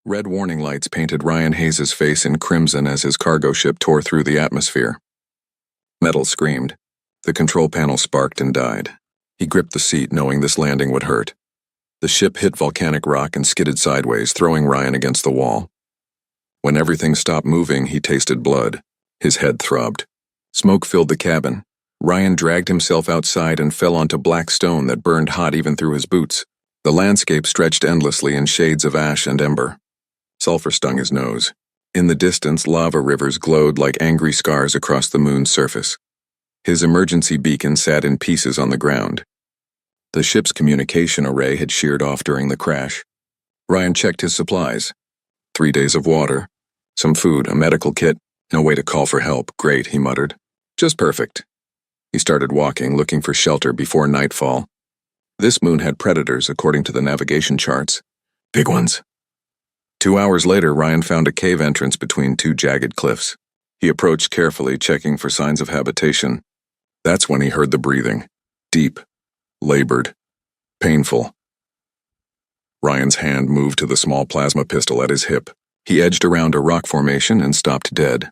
Red warning lights painted Ryan Hayes' face in crimson as his cargo ship tore through the atmosphere. Metal screamed. The control panel sparked and died. He gripped the seat, knowing this landing would hurt. The ship hit volcanic rock and skidded sideways, throwing Ryan against the wall. When everything stopped moving, he tasted blood. His head throbbed. Smoke filled the cabin. Ryan dragged himself outside and fell onto black stone that burned hot even through his boots. The landscape stretched endlessly in shades of ash and ember. Sulfur stung his nose. In the distance, lava rivers glowed like angry scars across the moon's surface. His emergency beacon sat in pieces on the ground. The ship's communication array had sheared off during the crash. Ryan checked his supplies. 3 days of water, some food, a medical kit, no way to call for help. Great, he muttered. Just perfect. He started walking, looking for shelter before nightfall. This moon had predators, according to the navigation charts. Big ones. 2 hours later, Ryan found a cave entrance between two jagged cliffs. He approached carefully, checking for signs of habitation. That's when he heard the breathing. Deep, labored, painful. Ryan's hand moved to the small plasma pistol at his hip. He edged around a rock formation and stopped dead.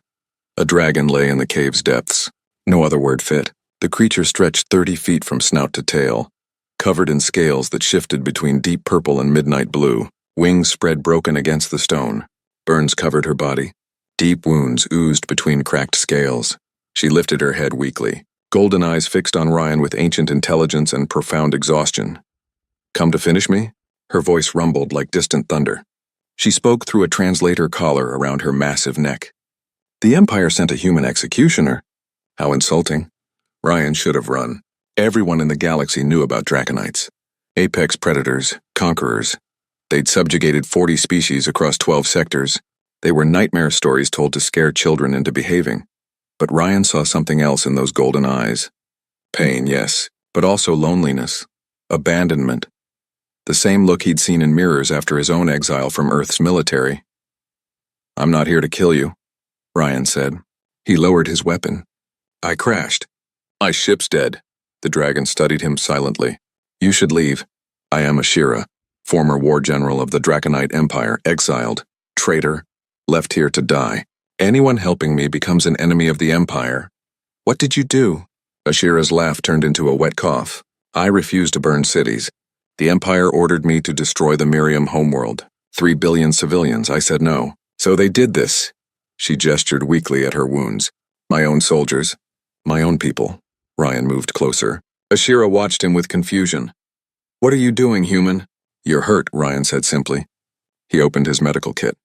A dragon lay in the cave's depths. No other word fit. The creature stretched 30 feet from snout to tail, covered in scales that shifted between deep purple and midnight blue. Wings spread broken against the stone. Burns covered her body. Deep wounds oozed between cracked scales. She lifted her head weakly, golden eyes fixed on Ryan with ancient intelligence and profound exhaustion. Come to finish me? Her voice rumbled like distant thunder. She spoke through a translator collar around her massive neck. The Empire sent a human executioner. How insulting. Ryan should have run. Everyone in the galaxy knew about Draconites. Apex predators, conquerors. They'd subjugated 40 species across 12 sectors. They were nightmare stories told to scare children into behaving. But Ryan saw something else in those golden eyes. Pain, yes, but also loneliness. Abandonment. The same look he'd seen in mirrors after his own exile from Earth's military. I'm not here to kill you, Ryan said. He lowered his weapon. I crashed. My ship's dead. The dragon studied him silently. You should leave. I am Ashira, former war general of the Draconite Empire, exiled, traitor, left here to die. Anyone helping me becomes an enemy of the Empire. What did you do? Ashira's laugh turned into a wet cough. I refused to burn cities. The Empire ordered me to destroy the Miriam homeworld. 3 billion civilians. I said no. So they did this. She gestured weakly at her wounds. My own soldiers. My own people. Ryan moved closer. Ashira watched him with confusion. What are you doing, human? You're hurt, Ryan said simply. He opened his medical kit.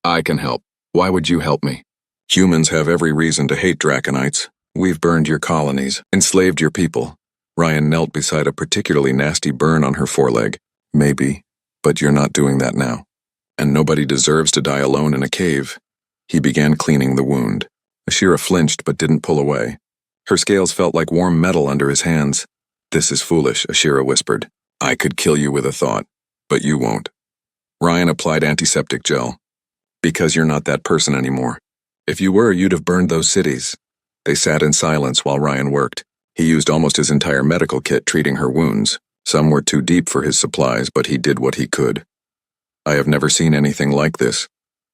I can help. Why would you help me? Humans have every reason to hate Draconites. We've burned your colonies, enslaved your people. Ryan knelt beside a particularly nasty burn on her foreleg. Maybe, but you're not doing that now. And nobody deserves to die alone in a cave. He began cleaning the wound. Ashira flinched but didn't pull away. Her scales felt like warm metal under his hands. This is foolish, Ashira whispered. I could kill you with a thought, but you won't. Ryan applied antiseptic gel. Because you're not that person anymore. If you were, you'd have burned those cities. They sat in silence while Ryan worked. He used almost his entire medical kit treating her wounds. Some were too deep for his supplies, but he did what he could. I have never seen anything like this,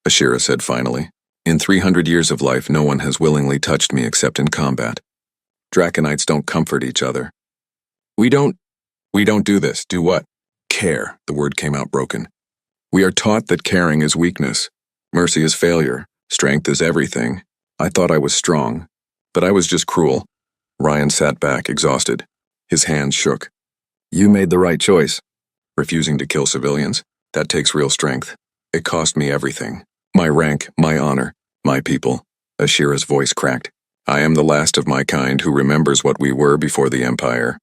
Ashira said finally. In 300 years of life, no one has willingly touched me except in combat. Draconites don't comfort each other. We don't do this. Do what? Care. The word came out broken. We are taught that caring is weakness. Mercy is failure. Strength is everything. I thought I was strong, but I was just cruel. Ryan sat back, exhausted. His hands shook. You made the right choice. Refusing to kill civilians. That takes real strength. It cost me everything. My rank, my honor, my people. Ashira's voice cracked. I am the last of my kind who remembers what we were before the Empire.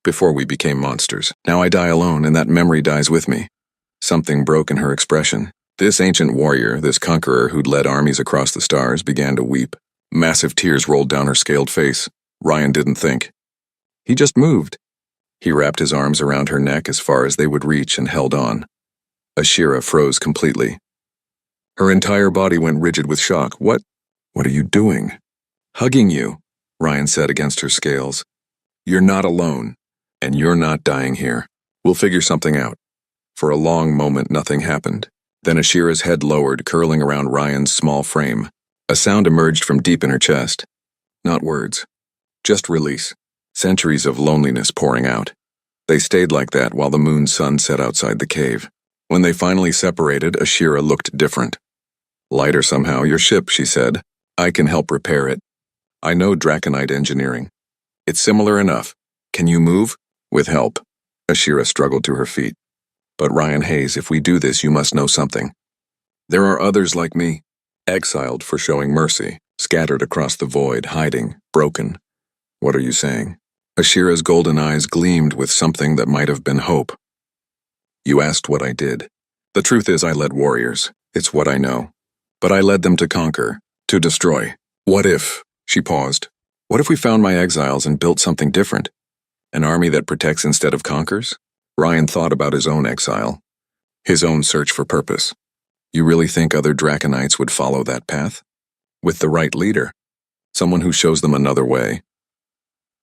Before we became monsters. Now I die alone, and that memory dies with me. Something broke in her expression. This ancient warrior, this conqueror who'd led armies across the stars, began to weep. Massive tears rolled down her scaled face. Ryan didn't think. He just moved. He wrapped his arms around her neck as far as they would reach and held on. Ashira froze completely. Her entire body went rigid with shock. What are you doing? Hugging you, Ryan said against her scales. You're not alone, and you're not dying here. We'll figure something out. For a long moment, nothing happened. Then Ashira's head lowered, curling around Ryan's small frame. A sound emerged from deep in her chest. Not words. Just release. Centuries of loneliness pouring out. They stayed like that while the moon's sun set outside the cave. When they finally separated, Ashira looked different. Lighter somehow, your ship, she said. I can help repair it. I know Draconite engineering. It's similar enough. Can you move? With help. Ashira struggled to her feet. But Ryan Hayes, if we do this, you must know something. There are others like me. Exiled for showing mercy, scattered across the void, hiding, broken. What are you saying? Ashira's golden eyes gleamed with something that might have been hope. You asked what I did. The truth is I led warriors. It's what I know. But I led them to conquer, to destroy. What if, she paused, what if we found my exiles and built something different? An army that protects instead of conquers? Ryan thought about his own exile, his own search for purpose. You really think other Draconites would follow that path? With the right leader, someone who shows them another way.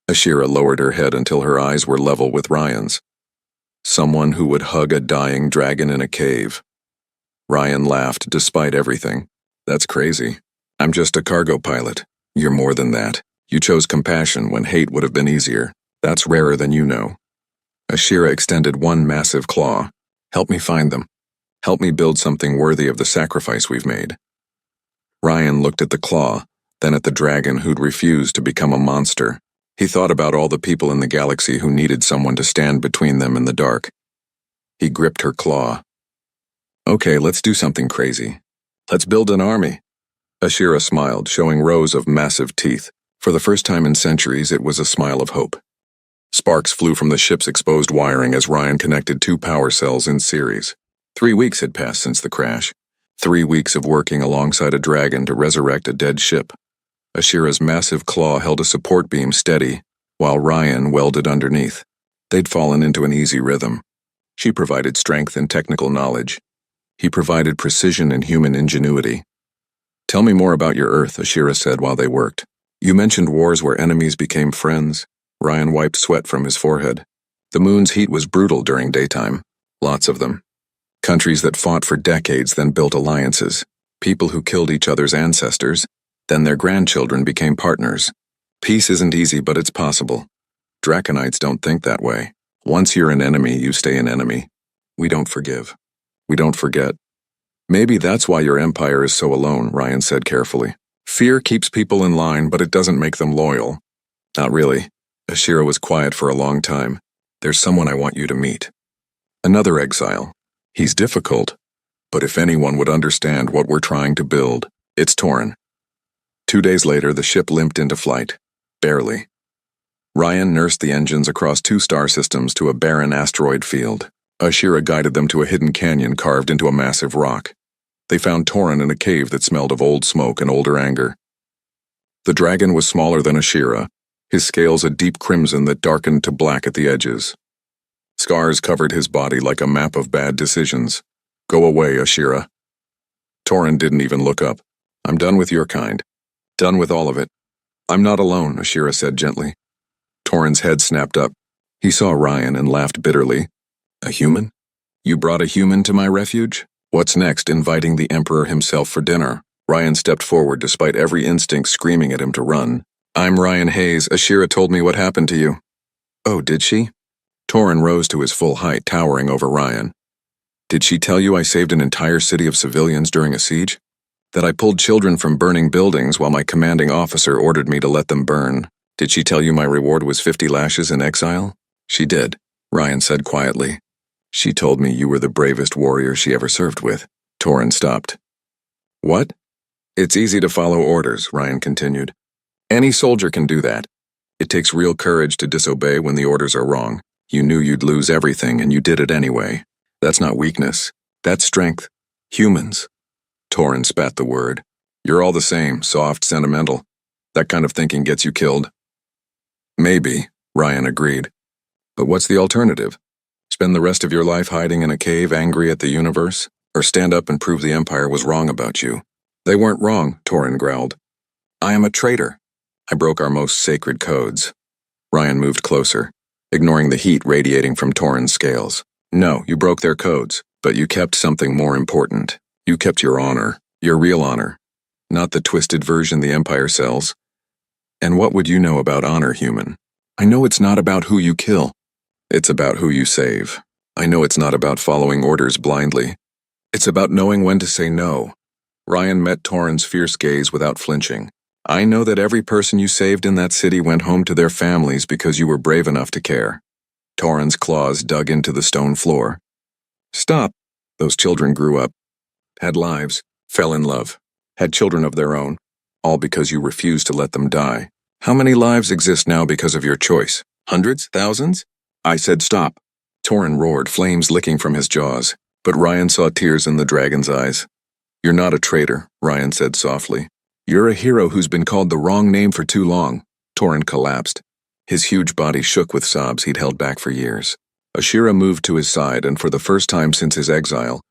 Ashira lowered her head until her eyes were level with Ryan's. Someone who would hug a dying dragon in a cave. Ryan laughed despite everything. That's crazy. I'm just a cargo pilot. You're more than that. You chose compassion when hate would have been easier. That's rarer than you know. Ashira extended one massive claw. Help me find them. Help me build something worthy of the sacrifice we've made. Ryan looked at the claw, then at the dragon who'd refused to become a monster. He thought about all the people in the galaxy who needed someone to stand between them in the dark. He gripped her claw. Okay, let's do something crazy. Let's build an army. Ashira smiled, showing rows of massive teeth. For the first time in centuries, it was a smile of hope. Sparks flew from the ship's exposed wiring as Ryan connected two power cells in series. 3 weeks had passed since the crash. 3 weeks of working alongside a dragon to resurrect a dead ship. Ashira's massive claw held a support beam steady, while Ryan welded underneath. They'd fallen into an easy rhythm. She provided strength and technical knowledge. He provided precision and human ingenuity. Tell me more about your Earth, Ashira said while they worked. You mentioned wars where enemies became friends. Ryan wiped sweat from his forehead. The moon's heat was brutal during daytime. Lots of them. Countries that fought for decades then built alliances. People who killed each other's ancestors, then their grandchildren became partners. Peace isn't easy, but it's possible. Draconites don't think that way. Once you're an enemy, you stay an enemy. We don't forgive. We don't forget. Maybe that's why your empire is so alone, Ryan said carefully. Fear keeps people in line, but it doesn't make them loyal. Not really. Ashira was quiet for a long time. There's someone I want you to meet. Another exile. He's difficult, but if anyone would understand what we're trying to build, it's Torin. 2 days later, the ship limped into flight. Barely. Ryan nursed the engines across 2 star systems to a barren asteroid field. Ashira guided them to a hidden canyon carved into a massive rock. They found Torin in a cave that smelled of old smoke and older anger. The dragon was smaller than Ashira, his scales a deep crimson that darkened to black at the edges. Scars covered his body like a map of bad decisions. Go away, Ashira. Torin didn't even look up. I'm done with your kind. Done with all of it. I'm not alone, Ashira said gently. Torin's head snapped up. He saw Ryan and laughed bitterly. A human? You brought a human to my refuge? What's next, inviting the Emperor himself for dinner? Ryan stepped forward despite every instinct screaming at him to run. I'm Ryan Hayes. Ashira told me what happened to you. Oh, did she? Torin rose to his full height, towering over Ryan. Did she tell you I saved an entire city of civilians during a siege? That I pulled children from burning buildings while my commanding officer ordered me to let them burn? Did she tell you my reward was 50 lashes in exile? She did, Ryan said quietly. She told me you were the bravest warrior she ever served with. Torin stopped. What? It's easy to follow orders, Ryan continued. Any soldier can do that. It takes real courage to disobey when the orders are wrong. You knew you'd lose everything and you did it anyway. That's not weakness. That's strength. Humans. Torin spat the word. You're all the same, soft, sentimental. That kind of thinking gets you killed. Maybe, Ryan agreed. But what's the alternative? Spend the rest of your life hiding in a cave angry at the universe? Or stand up and prove the Empire was wrong about you? They weren't wrong, Torin growled. I am a traitor. I broke our most sacred codes. Ryan moved closer, ignoring the heat radiating from Torin's scales. No, you broke their codes, but you kept something more important. You kept your honor, your real honor, not the twisted version the Empire sells. And what would you know about honor, human? I know it's not about who you kill. It's about who you save. I know it's not about following orders blindly. It's about knowing when to say no. Ryan met Torrin's fierce gaze without flinching. I know that every person you saved in that city went home to their families because you were brave enough to care. Torrin's claws dug into the stone floor. Stop. Those children grew up, had lives, fell in love, had children of their own, all because you refused to let them die. How many lives exist now because of your choice? Hundreds? Thousands? I said stop. Torrin roared, flames licking from his jaws, but Ryan saw tears in the dragon's eyes. You're not a traitor, Ryan said softly. You're a hero who's been called the wrong name for too long. Torrin collapsed. His huge body shook with sobs he'd held back for years. Ashira moved to his side, and for the first time since his exile,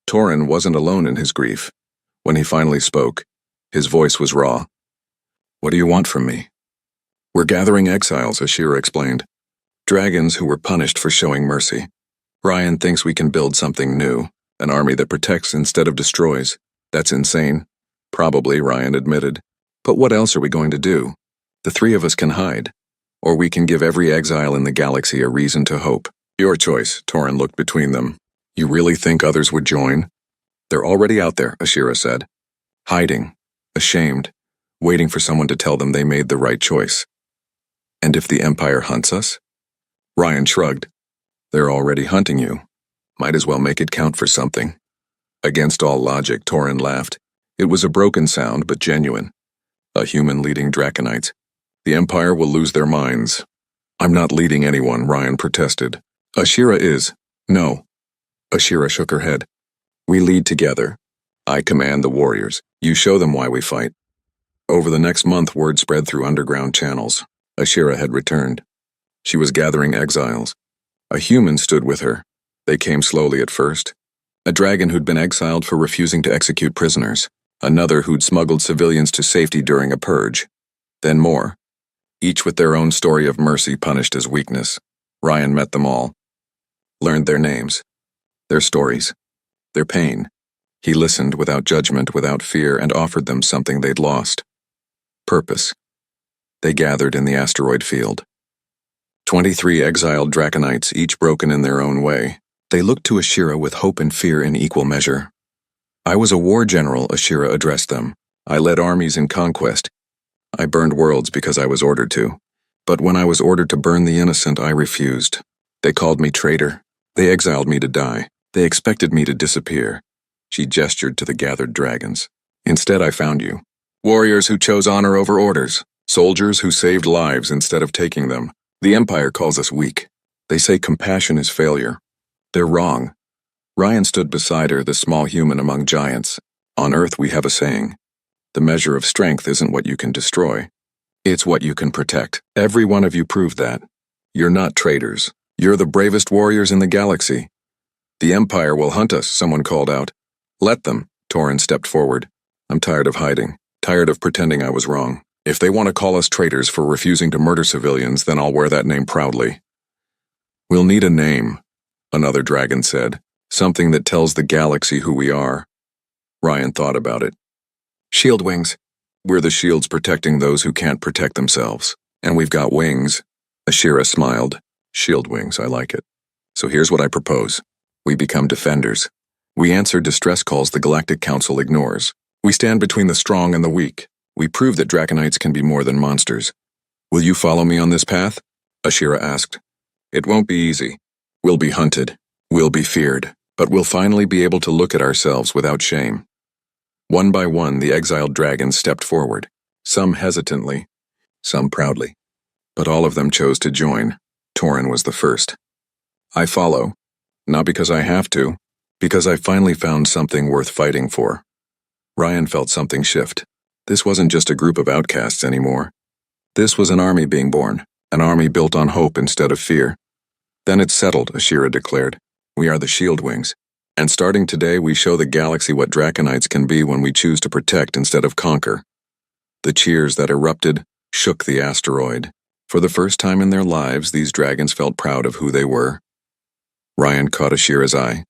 Torrin wasn't alone in his grief. When he finally spoke, his voice was raw. What do you want from me? We're gathering exiles, Ashira explained. Dragons who were punished for showing mercy. Ryan thinks we can build something new, an army that protects instead of destroys. That's insane. Probably, Ryan admitted. But what else are we going to do? The three of us can hide. Or we can give every exile in the galaxy a reason to hope. Your choice, Torrin looked between them. You really think others would join? They're already out there, Ashira said. Hiding, ashamed, waiting for someone to tell them they made the right choice. And if the Empire hunts us? Ryan shrugged. They're already hunting you. Might as well make it count for something. Against all logic, Torrin laughed. It was a broken sound, but genuine. A human leading Draconites. The Empire will lose their minds. I'm not leading anyone, Ryan protested. Ashira is. No. Ashira shook her head. We lead together. I command the warriors. You show them why we fight. Over the next month, word spread through underground channels. Ashira had returned. She was gathering exiles. A human stood with her. They came slowly at first. A dragon who'd been exiled for refusing to execute prisoners. Another who'd smuggled civilians to safety during a purge. Then more. Each with their own story of mercy punished as weakness. Ryan met them all. Learned their names. Their stories. Their pain. He listened without judgment, without fear, and offered them something they'd lost. Purpose. They gathered in the asteroid field. 23 exiled Draconites, each broken in their own way. They looked to Ashira with hope and fear in equal measure. I was a war general, Ashira addressed them. I led armies in conquest. I burned worlds because I was ordered to. But when I was ordered to burn the innocent, I refused. They called me traitor. They exiled me to die. They expected me to disappear. She gestured to the gathered dragons. Instead, I found you. Warriors who chose honor over orders. Soldiers who saved lives instead of taking them. The Empire calls us weak. They say compassion is failure. They're wrong. Ryan stood beside her, the small human among giants. On Earth, we have a saying. The measure of strength isn't what you can destroy. It's what you can protect. Every one of you proved that. You're not traitors. You're the bravest warriors in the galaxy. The Empire will hunt us, someone called out. Let them, Torrin stepped forward. I'm tired of hiding. Tired of pretending I was wrong. If they want to call us traitors for refusing to murder civilians, then I'll wear that name proudly. We'll need a name, another dragon said. Something that tells the galaxy who we are. Ryan thought about it. Shield wings. We're the shields protecting those who can't protect themselves. And we've got wings. Ashira smiled. Shield wings, I like it. So here's what I propose. We become defenders. We answer distress calls the Galactic Council ignores. We stand between the strong and the weak. We prove that Draconites can be more than monsters. Will you follow me on this path? Ashira asked. It won't be easy. We'll be hunted. We'll be feared. But we'll finally be able to look at ourselves without shame. One by one, the exiled dragons stepped forward. Some hesitantly, some proudly. But all of them chose to join. Torrin was the first. I follow. Not because I have to. Because I finally found something worth fighting for. Ryan felt something shift. This wasn't just a group of outcasts anymore. This was an army being born. An army built on hope instead of fear. Then it's settled, Ashira declared. We are the Shield Wings. And starting today, we show the galaxy what Draconites can be when we choose to protect instead of conquer. The cheers that erupted shook the asteroid. For the first time in their lives, these dragons felt proud of who they were. Ryan caught Ashira's eye.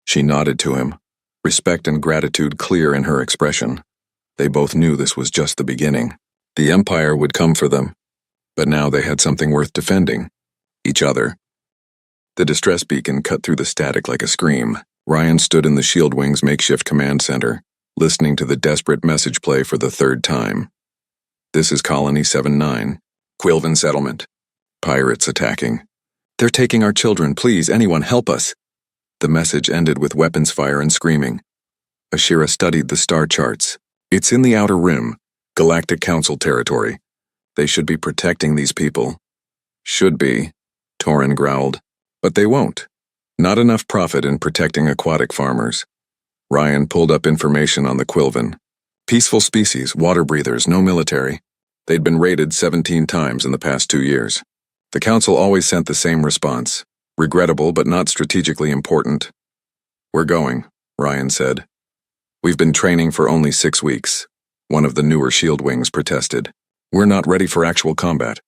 She nodded to him, respect and gratitude clear in her expression. They both knew this was just the beginning. The Empire would come for them, but now they had something worth defending. Each other. The distress beacon cut through the static like a scream. Ryan stood in the Shield Wing's makeshift command center, listening to the desperate message play for the third time. This is Colony 7-9. Quilven settlement. Pirates attacking. They're taking our children, please, anyone help us. The message ended with weapons fire and screaming. Ashira studied the star charts. It's in the Outer Rim, Galactic Council territory. They should be protecting these people. Should be, Torin growled. But they won't. Not enough profit in protecting aquatic farmers. Ryan pulled up information on the Quilven. Peaceful species, water breathers, no military. They'd been raided 17 times in the past 2 years. The Council always sent the same response. Regrettable but not strategically important. We're going, Ryan said. We've been training for only 6 weeks. One of the newer Shield Wings protested. We're not ready for actual combat.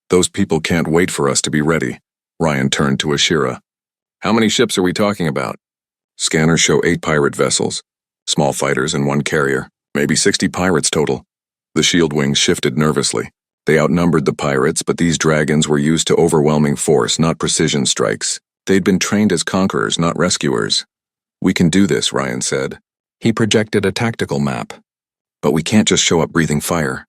Those people can't wait for us to be ready. Ryan turned to Ashira. How many ships are we talking about? Scanners show 8 pirate vessels. Small fighters and 1 carrier. Maybe 60 pirates total. The Shield Wings shifted nervously. They outnumbered the pirates, but these dragons were used to overwhelming force, not precision strikes. They'd been trained as conquerors, not rescuers. We can do this, Ryan said. He projected a tactical map. But we can't just show up breathing fire.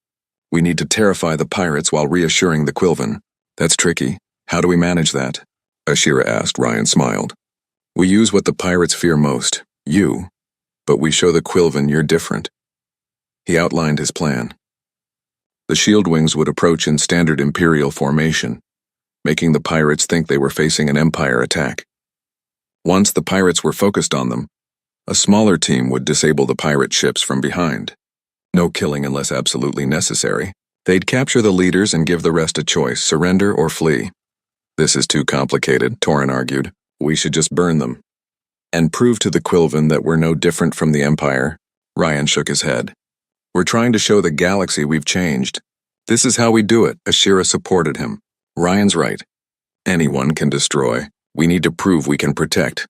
We need to terrify the pirates while reassuring the Quilven. That's tricky. How do we manage that? Ashira asked. Ryan smiled. We use what the pirates fear most, you. But we show the Quilven you're different. He outlined his plan. The Shield Wings would approach in standard Imperial formation, making the pirates think they were facing an Empire attack. Once the pirates were focused on them, a smaller team would disable the pirate ships from behind. No killing unless absolutely necessary. They'd capture the leaders and give the rest a choice, surrender or flee. This is too complicated, Torin argued. We should just burn them. And prove to the Quilven that we're no different from the Empire. Ryan shook his head. We're trying to show the galaxy we've changed. This is how we do it, Ashira supported him. Ryan's right. Anyone can destroy. We need to prove we can protect.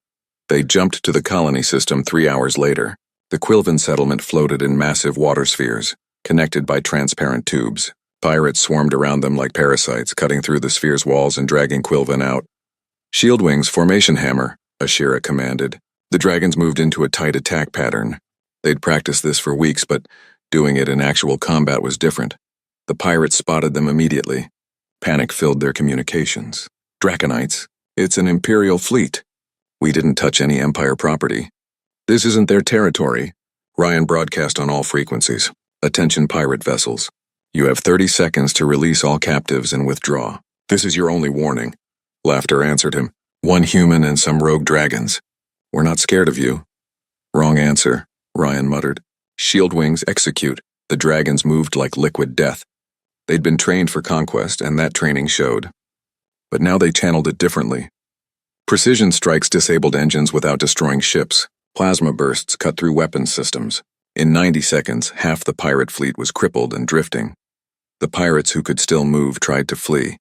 They jumped to the colony system 3 hours later. The Quilven settlement floated in massive water spheres, connected by transparent tubes. Pirates swarmed around them like parasites, cutting through the sphere's walls and dragging Quilven out. Shield Wings, formation hammer, Ashira commanded. The dragons moved into a tight attack pattern. They'd practiced this for weeks, but doing it in actual combat was different. The pirates spotted them immediately. Panic filled their communications. Draconites, it's an Imperial fleet. We didn't touch any Empire property. This isn't their territory. Ryan broadcast on all frequencies. Attention pirate vessels. You have 30 seconds to release all captives and withdraw. This is your only warning. Laughter answered him. 1 human and some rogue dragons. We're not scared of you. Wrong answer, Ryan muttered. Shield Wings execute. The dragons moved like liquid death. They'd been trained for conquest, and that training showed. But now they channeled it differently. Precision strikes disabled engines without destroying ships. Plasma bursts cut through weapons systems. In 90 seconds, half the pirate fleet was crippled and drifting. The pirates who could still move tried to flee.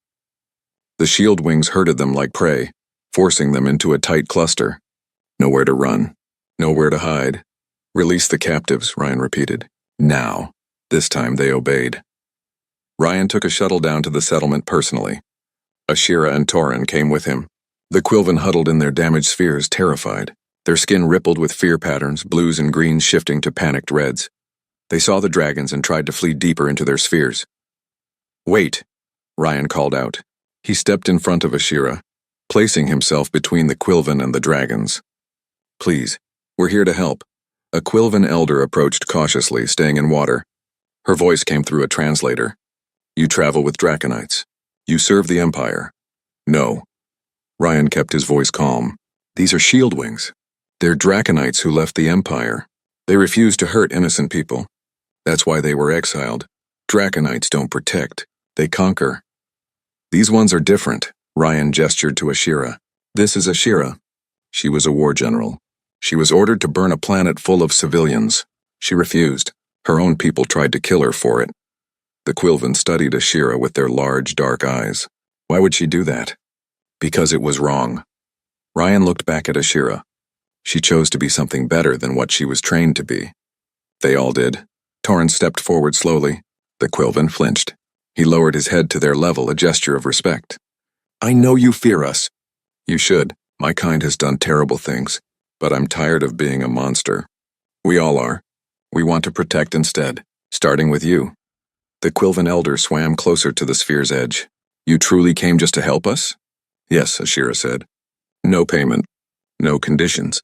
The Shield Wings herded them like prey, forcing them into a tight cluster. Nowhere to run. Nowhere to hide. Release the captives, Ryan repeated. Now. This time they obeyed. Ryan took a shuttle down to the settlement personally. Ashira and Torin came with him. The Quilven huddled in their damaged spheres, terrified. Their skin rippled with fear patterns, blues and greens shifting to panicked reds. They saw the dragons and tried to flee deeper into their spheres. Wait, Ryan called out. He stepped in front of Ashira, placing himself between the Quilven and the dragons. Please, we're here to help. A Quilven elder approached cautiously, staying in water. Her voice came through a translator. You travel with Draconites. You serve the Empire. No. Ryan kept his voice calm. These are Shield Wings. They're Draconites who left the Empire. They refused to hurt innocent people. That's why they were exiled. Draconites don't protect. They conquer. These ones are different. Ryan gestured to Ashira. This is Ashira. She was a war general. She was ordered to burn a planet full of civilians. She refused. Her own people tried to kill her for it. The Quilven studied Ashira with their large, dark eyes. Why would she do that? Because it was wrong. Ryan looked back at Ashira. She chose to be something better than what she was trained to be. They all did. Torrin stepped forward slowly. The Quilvan flinched. He lowered his head to their level, a gesture of respect. I know you fear us. You should. My kind has done terrible things, but I'm tired of being a monster. We all are. We want to protect instead, starting with you. The Quilvan elder swam closer to the sphere's edge. You truly came just to help us? Yes, Ashira said. No payment. No conditions.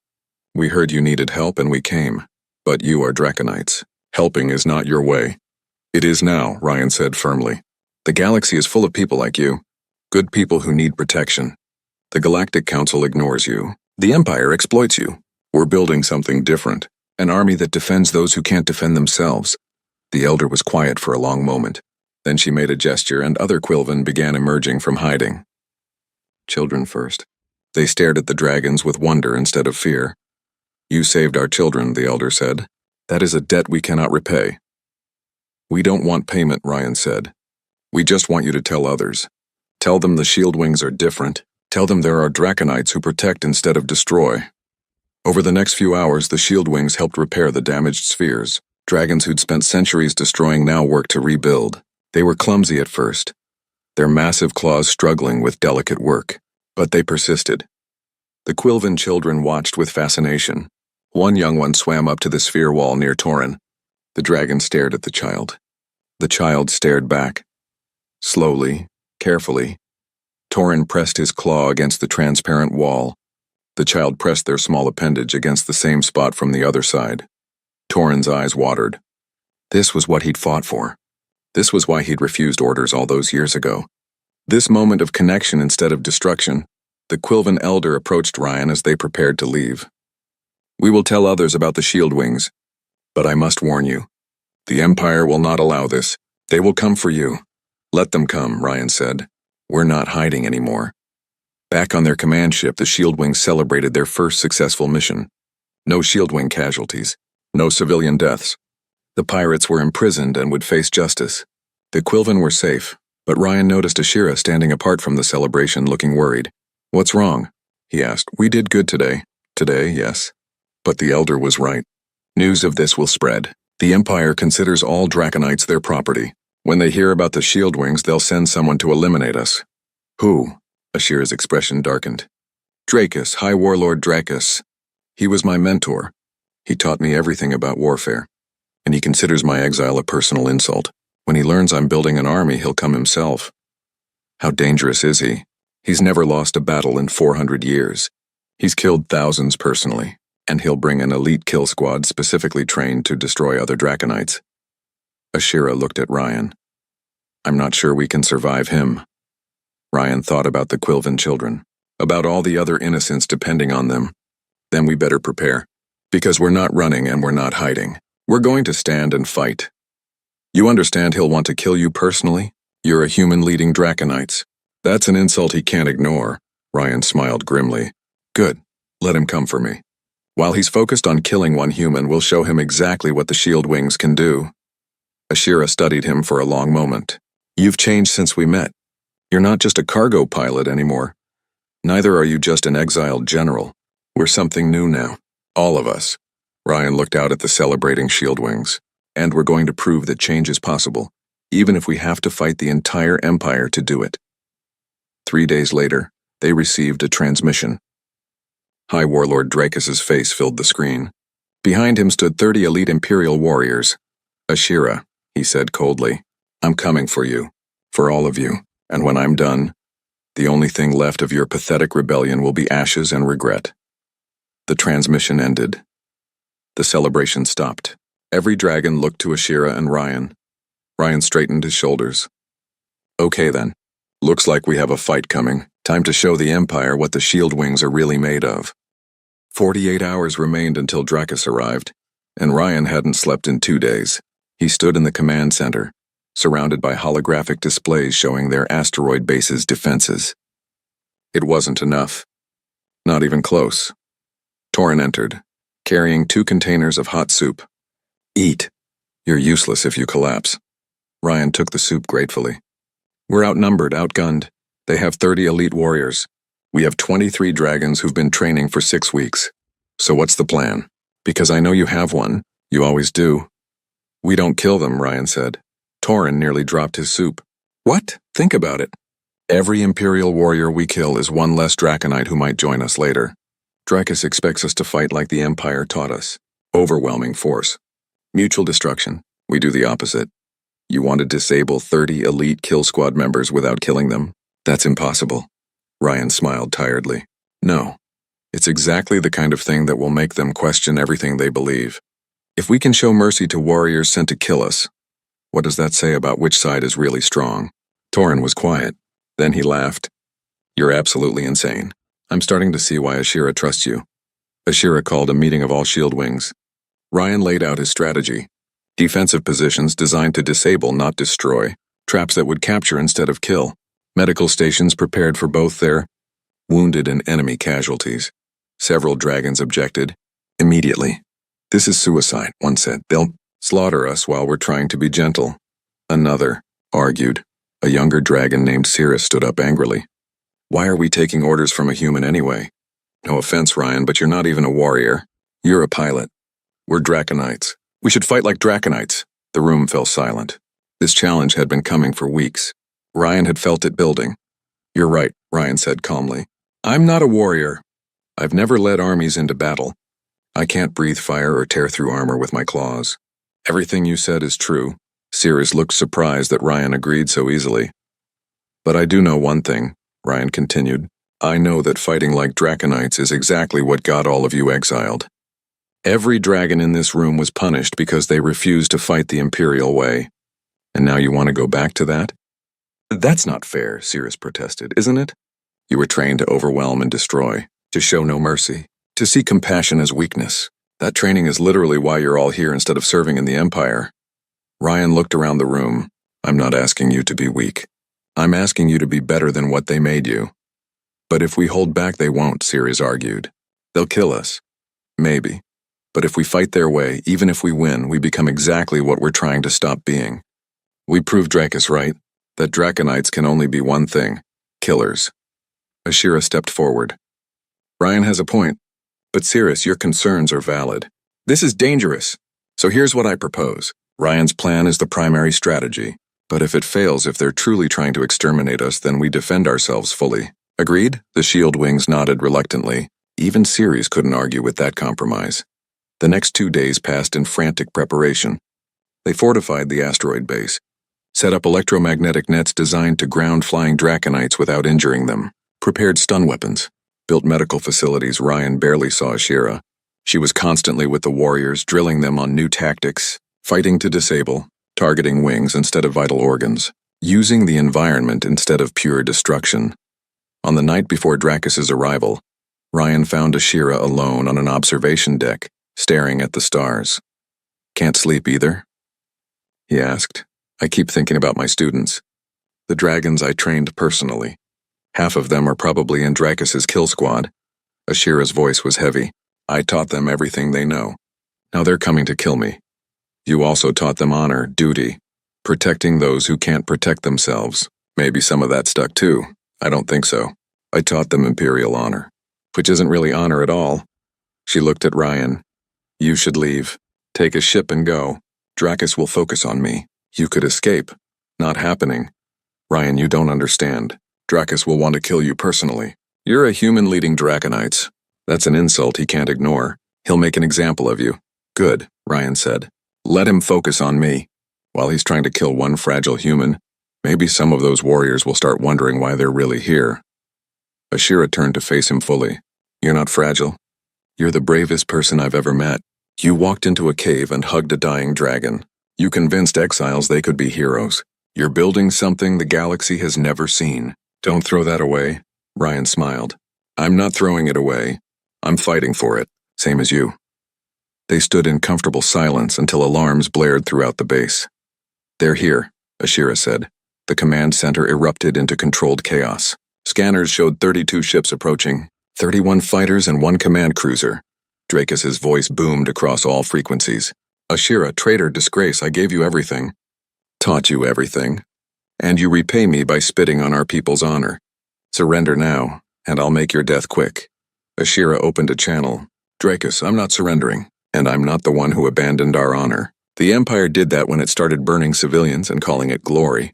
We heard you needed help and we came. But you are Draconites. Helping is not your way. It is now, Ryan said firmly. The galaxy is full of people like you. Good people who need protection. The Galactic Council ignores you. The Empire exploits you. We're building something different. An army that defends those who can't defend themselves. The elder was quiet for a long moment. Then she made a gesture and other Quilvan began emerging from hiding. Children first. They stared at the dragons with wonder instead of fear. You saved our children, the elder said. That is a debt we cannot repay. We don't want payment, Ryan said. We just want you to tell others. Tell them the shield wings are different. Tell them there are Draconites who protect instead of destroy. Over the next few hours, the shield wings helped repair the damaged spheres. Dragons who'd spent centuries destroying now worked to rebuild. They were clumsy at first, their massive claws struggling with delicate work, but they persisted. The Quilvan children watched with fascination. One young one swam up to the sphere wall near Torrin. The dragon stared at the child. The child stared back. Slowly, carefully, Torrin pressed his claw against the transparent wall. The child pressed their small appendage against the same spot from the other side. Torrin's eyes watered. This was what he'd fought for. This was why he'd refused orders all those years ago. This moment of connection instead of destruction. The Quilvan elder approached Ryan as they prepared to leave. We will tell others about the shield wings, but I must warn you. The Empire will not allow this. They will come for you. Let them come, Ryan said. We're not hiding anymore. Back on their command ship, the shield wings celebrated their first successful mission. No shield wing casualties. No civilian deaths. The pirates were imprisoned and would face justice. The Quilvan were safe, but Ryan noticed Ashira standing apart from the celebration looking worried. What's wrong? He asked. We did good today. Today, yes. But the elder was right. News of this will spread. The Empire considers all Draconites their property. When they hear about the shield wings, they'll send someone to eliminate us. Who? Ashira's expression darkened. Dracus, High Warlord Dracus. He was my mentor. He taught me everything about warfare. And he considers my exile a personal insult. When he learns I'm building an army, he'll come himself. How dangerous is he? He's never lost a battle in 400 years. He's killed thousands personally, and he'll bring an elite kill squad specifically trained to destroy other Draconites. Ashira looked at Ryan. I'm not sure we can survive him. Ryan thought about the Quilvan children, about all the other innocents depending on them. Then we better prepare. Because we're not running and we're not hiding. We're going to stand and fight. You understand he'll want to kill you personally? You're a human leading Draconites. That's an insult he can't ignore. Ryan smiled grimly. Good. Let him come for me. While he's focused on killing one human, we'll show him exactly what the shield wings can do. Ashira studied him for a long moment. You've changed since we met. You're not just a cargo pilot anymore. Neither are you just an exiled general. We're something new now. All of us. Ryan looked out at the celebrating shield wings. And we're going to prove that change is possible, even if we have to fight the entire Empire to do it. 3 days later, they received a transmission. High Warlord Dracus's face filled the screen. Behind him stood 30 elite Imperial warriors. Ashira, he said coldly, I'm coming for you, for all of you, and when I'm done, the only thing left of your pathetic rebellion will be ashes and regret. The transmission ended. The celebration stopped. Every dragon looked to Ashira and Ryan. Ryan straightened his shoulders. Okay then. Looks like we have a fight coming. Time to show the Empire what the shield wings are really made of. 48 hours remained until Dracus arrived, and Ryan hadn't slept in 2 days. He stood in the command center, surrounded by holographic displays showing their asteroid base's defenses. It wasn't enough. Not even close. Torrin entered, carrying 2 containers of hot soup. Eat. You're useless if you collapse. Ryan took the soup gratefully. We're outnumbered, outgunned. They have 30 elite warriors. We have 23 dragons who've been training for 6 weeks. So what's the plan? Because I know you have one. You always do. We don't kill them, Ryan said. Torin nearly dropped his soup. What? Think about it. Every Imperial warrior we kill is one less Draconite who might join us later. Dracus expects us to fight like the Empire taught us. Overwhelming force. Mutual destruction. We do the opposite. You want to disable 30 elite kill squad members without killing them? That's impossible. Ryan smiled tiredly. No. It's exactly the kind of thing that will make them question everything they believe. If we can show mercy to warriors sent to kill us, what does that say about which side is really strong? Torin was quiet. Then he laughed. You're absolutely insane. I'm starting to see why Ashira trusts you. Ashira called a meeting of all shield wings. Ryan laid out his strategy. Defensive positions designed to disable, not destroy. Traps that would capture instead of kill. Medical stations prepared for both their wounded and enemy casualties. Several dragons objected. Immediately. This is suicide, one said. They'll slaughter us while we're trying to be gentle. Another argued. A younger dragon named Cirrus stood up angrily. Why are we taking orders from a human anyway? No offense, Ryan, but you're not even a warrior. You're a pilot. We're Draconites. We should fight like Draconites. The room fell silent. This challenge had been coming for weeks. Ryan had felt it building. You're right, Ryan said calmly. I'm not a warrior. I've never led armies into battle. I can't breathe fire or tear through armor with my claws. Everything you said is true. Cirrus looked surprised that Ryan agreed so easily. But I do know one thing, Ryan continued. I know that fighting like Draconites is exactly what got all of you exiled. Every dragon in this room was punished because they refused to fight the Imperial way. And now you want to go back to that? That's not fair, Cirrus protested, isn't it? You were trained to overwhelm and destroy, to show no mercy, to see compassion as weakness. That training is literally why you're all here instead of serving in the Empire. Ryan looked around the room. I'm not asking you to be weak. I'm asking you to be better than what they made you. But if we hold back, they won't, Cirrus argued. They'll kill us. Maybe. But if we fight their way, even if we win, we become exactly what we're trying to stop being. We proved Dracus right, that Draconites can only be one thing, killers. Ashira stepped forward. Ryan has a point. But Cirrus, your concerns are valid. This is dangerous. So here's what I propose. Ryan's plan is the primary strategy. But if it fails, if they're truly trying to exterminate us, then we defend ourselves fully. Agreed? The shield wings nodded reluctantly. Even Ceres couldn't argue with that compromise. The next 2 days passed in frantic preparation. They fortified the asteroid base, set up electromagnetic nets designed to ground flying Draconites without injuring them, prepared stun weapons, built medical facilities. Ryan barely saw Ashira. She was constantly with the warriors, drilling them on new tactics, fighting to disable, targeting wings instead of vital organs, using the environment instead of pure destruction. On the night before Dracus's arrival, Ryan found Ashira alone on an observation deck, staring at the stars. Can't sleep either? He asked. I keep thinking about my students. The dragons I trained personally. Half of them are probably in Dracus's kill squad. Ashira's voice was heavy. I taught them everything they know. Now they're coming to kill me. You also taught them honor, duty, protecting those who can't protect themselves. Maybe some of that stuck too. I don't think so. I taught them Imperial honor, which isn't really honor at all. She looked at Ryan. You should leave. Take a ship and go. Dracus will focus on me. You could escape. Not happening. Ryan, you don't understand. Dracus will want to kill you personally. You're a human leading Draconites. That's an insult he can't ignore. He'll make an example of you. Good, Ryan said. Let him focus on me. While he's trying to kill one fragile human, maybe some of those warriors will start wondering why they're really here. Ashira turned to face him fully. You're not fragile. You're the bravest person I've ever met. You walked into a cave and hugged a dying dragon. You convinced exiles they could be heroes. You're building something the galaxy has never seen. Don't throw that away, Ryan smiled. I'm not throwing it away. I'm fighting for it, same as you. They stood in comfortable silence until alarms blared throughout the base. They're here, Ashira said. The command center erupted into controlled chaos. Scanners showed 32 ships approaching, 31 fighters and 1 command cruiser. Dracus's voice boomed across all frequencies. Ashira, traitor, disgrace, I gave you everything. Taught you everything. And you repay me by spitting on our people's honor. Surrender now, and I'll make your death quick. Ashira opened a channel. Dracus, I'm not surrendering, and I'm not the one who abandoned our honor. The Empire did that when it started burning civilians and calling it glory.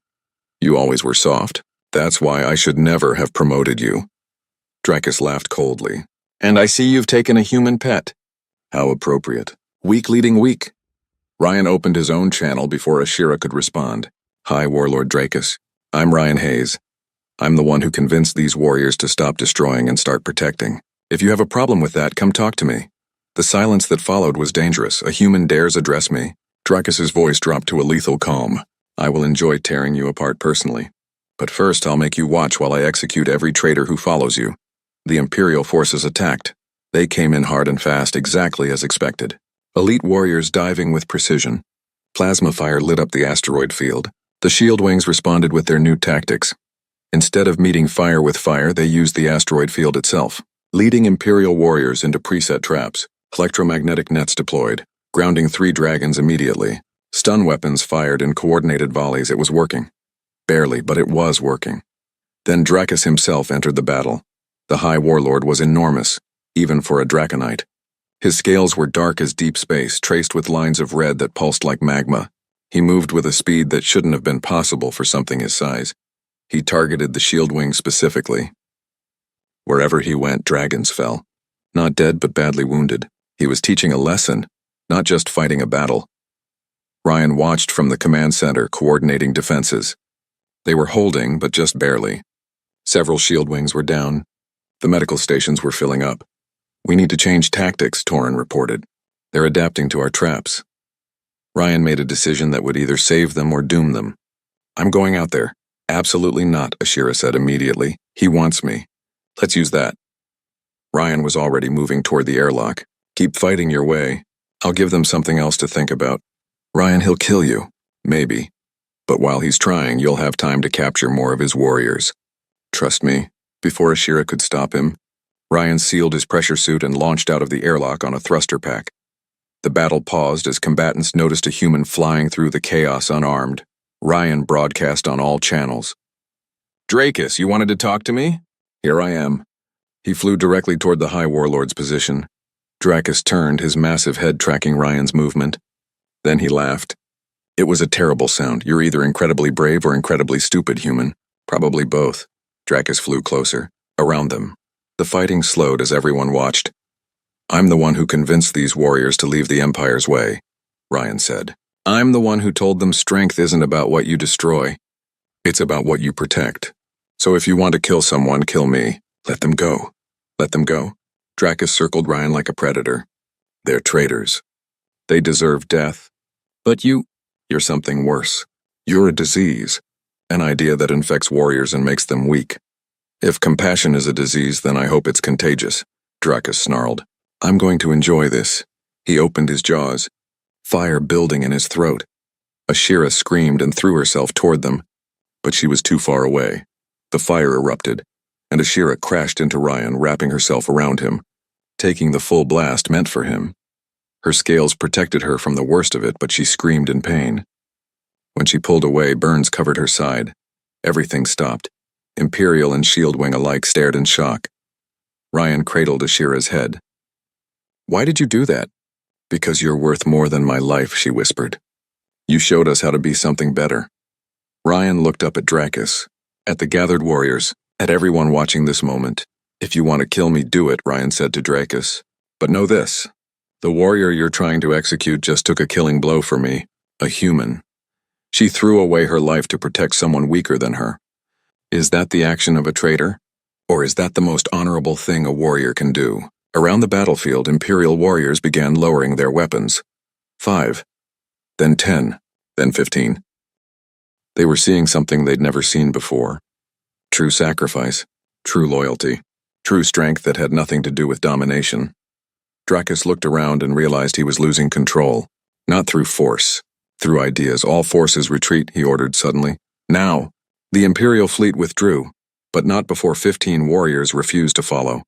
You always were soft. That's why I should never have promoted you. Dracus laughed coldly. And I see you've taken a human pet. How appropriate. Weak leading weak. Ryan opened his own channel before Ashira could respond. Hi, Warlord Dracus. I'm Ryan Hayes. I'm the one who convinced these warriors to stop destroying and start protecting. If you have a problem with that, come talk to me. The silence that followed was dangerous. A human dares address me. Dracus's voice dropped to a lethal calm. I will enjoy tearing you apart personally. But first I'll make you watch while I execute every traitor who follows you. The Imperial forces attacked. They came in hard and fast, exactly as expected. Elite warriors diving with precision. Plasma fire lit up the asteroid field. The shield wings responded with their new tactics. Instead of meeting fire with fire, they used the asteroid field itself, leading Imperial warriors into preset traps. Electromagnetic nets deployed, grounding 3 dragons immediately. Stun weapons fired in coordinated volleys. It was working. Barely, but it was working. Then Dracus himself entered the battle. The High Warlord was enormous, even for a Draconite. His scales were dark as deep space, traced with lines of red that pulsed like magma. He moved with a speed that shouldn't have been possible for something his size. He targeted the shield wing specifically. Wherever he went, dragons fell. Not dead, but badly wounded. He was teaching a lesson, not just fighting a battle. Ryan watched from the command center, coordinating defenses. They were holding, but just barely. Several shield wings were down. The medical stations were filling up. We need to change tactics, Torin reported. They're adapting to our traps. Ryan made a decision that would either save them or doom them. I'm going out there. Absolutely not, Ashira said immediately. He wants me. Let's use that. Ryan was already moving toward the airlock. Keep fighting your way. I'll give them something else to think about. Ryan, he'll kill you. Maybe. But while he's trying, you'll have time to capture more of his warriors. Trust me. Before Ashira could stop him, Ryan sealed his pressure suit and launched out of the airlock on a thruster pack. The battle paused as combatants noticed a human flying through the chaos unarmed. Ryan broadcast on all channels. Dracus, you wanted to talk to me? Here I am. He flew directly toward the High Warlord's position. Dracus turned, his massive head tracking Ryan's movement. Then he laughed. It was a terrible sound. You're either incredibly brave or incredibly stupid, human. Probably both. Dracus flew closer. Around them. The fighting slowed as everyone watched. I'm the one who convinced these warriors to leave the Empire's way, Ryan said. I'm the one who told them strength isn't about what you destroy. It's about what you protect. So if you want to kill someone, kill me. Let them go. Let them go. Dracus circled Ryan like a predator. They're traitors. They deserve death. But you're something worse. You're a disease. An idea that infects warriors and makes them weak. If compassion is a disease, then I hope it's contagious, Dracus snarled. I'm going to enjoy this. He opened his jaws, fire building in his throat. Ashira screamed and threw herself toward them, but she was too far away. The fire erupted, and Ashira crashed into Ryan, wrapping herself around him. Taking the full blast meant for him. Her scales protected her from the worst of it, but she screamed in pain. When she pulled away, burns covered her side. Everything stopped. Imperial and Shield Wing alike stared in shock. Ryan cradled Ashira's head. Why did you do that? Because you're worth more than my life, she whispered. You showed us how to be something better. Ryan looked up at Dracus, at the gathered warriors, at everyone watching this moment. If you want to kill me, do it, Ryan said to Dracus. But know this. The warrior you're trying to execute just took a killing blow for me, a human. She threw away her life to protect someone weaker than her. Is that the action of a traitor? Or is that the most honorable thing a warrior can do? Around the battlefield, Imperial warriors began lowering their weapons. 5, then 10, then 15. They were seeing something they'd never seen before. True sacrifice, true loyalty, true strength that had nothing to do with domination. Dracus looked around and realized he was losing control. Not through force, through ideas. All forces retreat, he ordered suddenly. Now! The Imperial fleet withdrew, but not before 15 warriors refused to follow.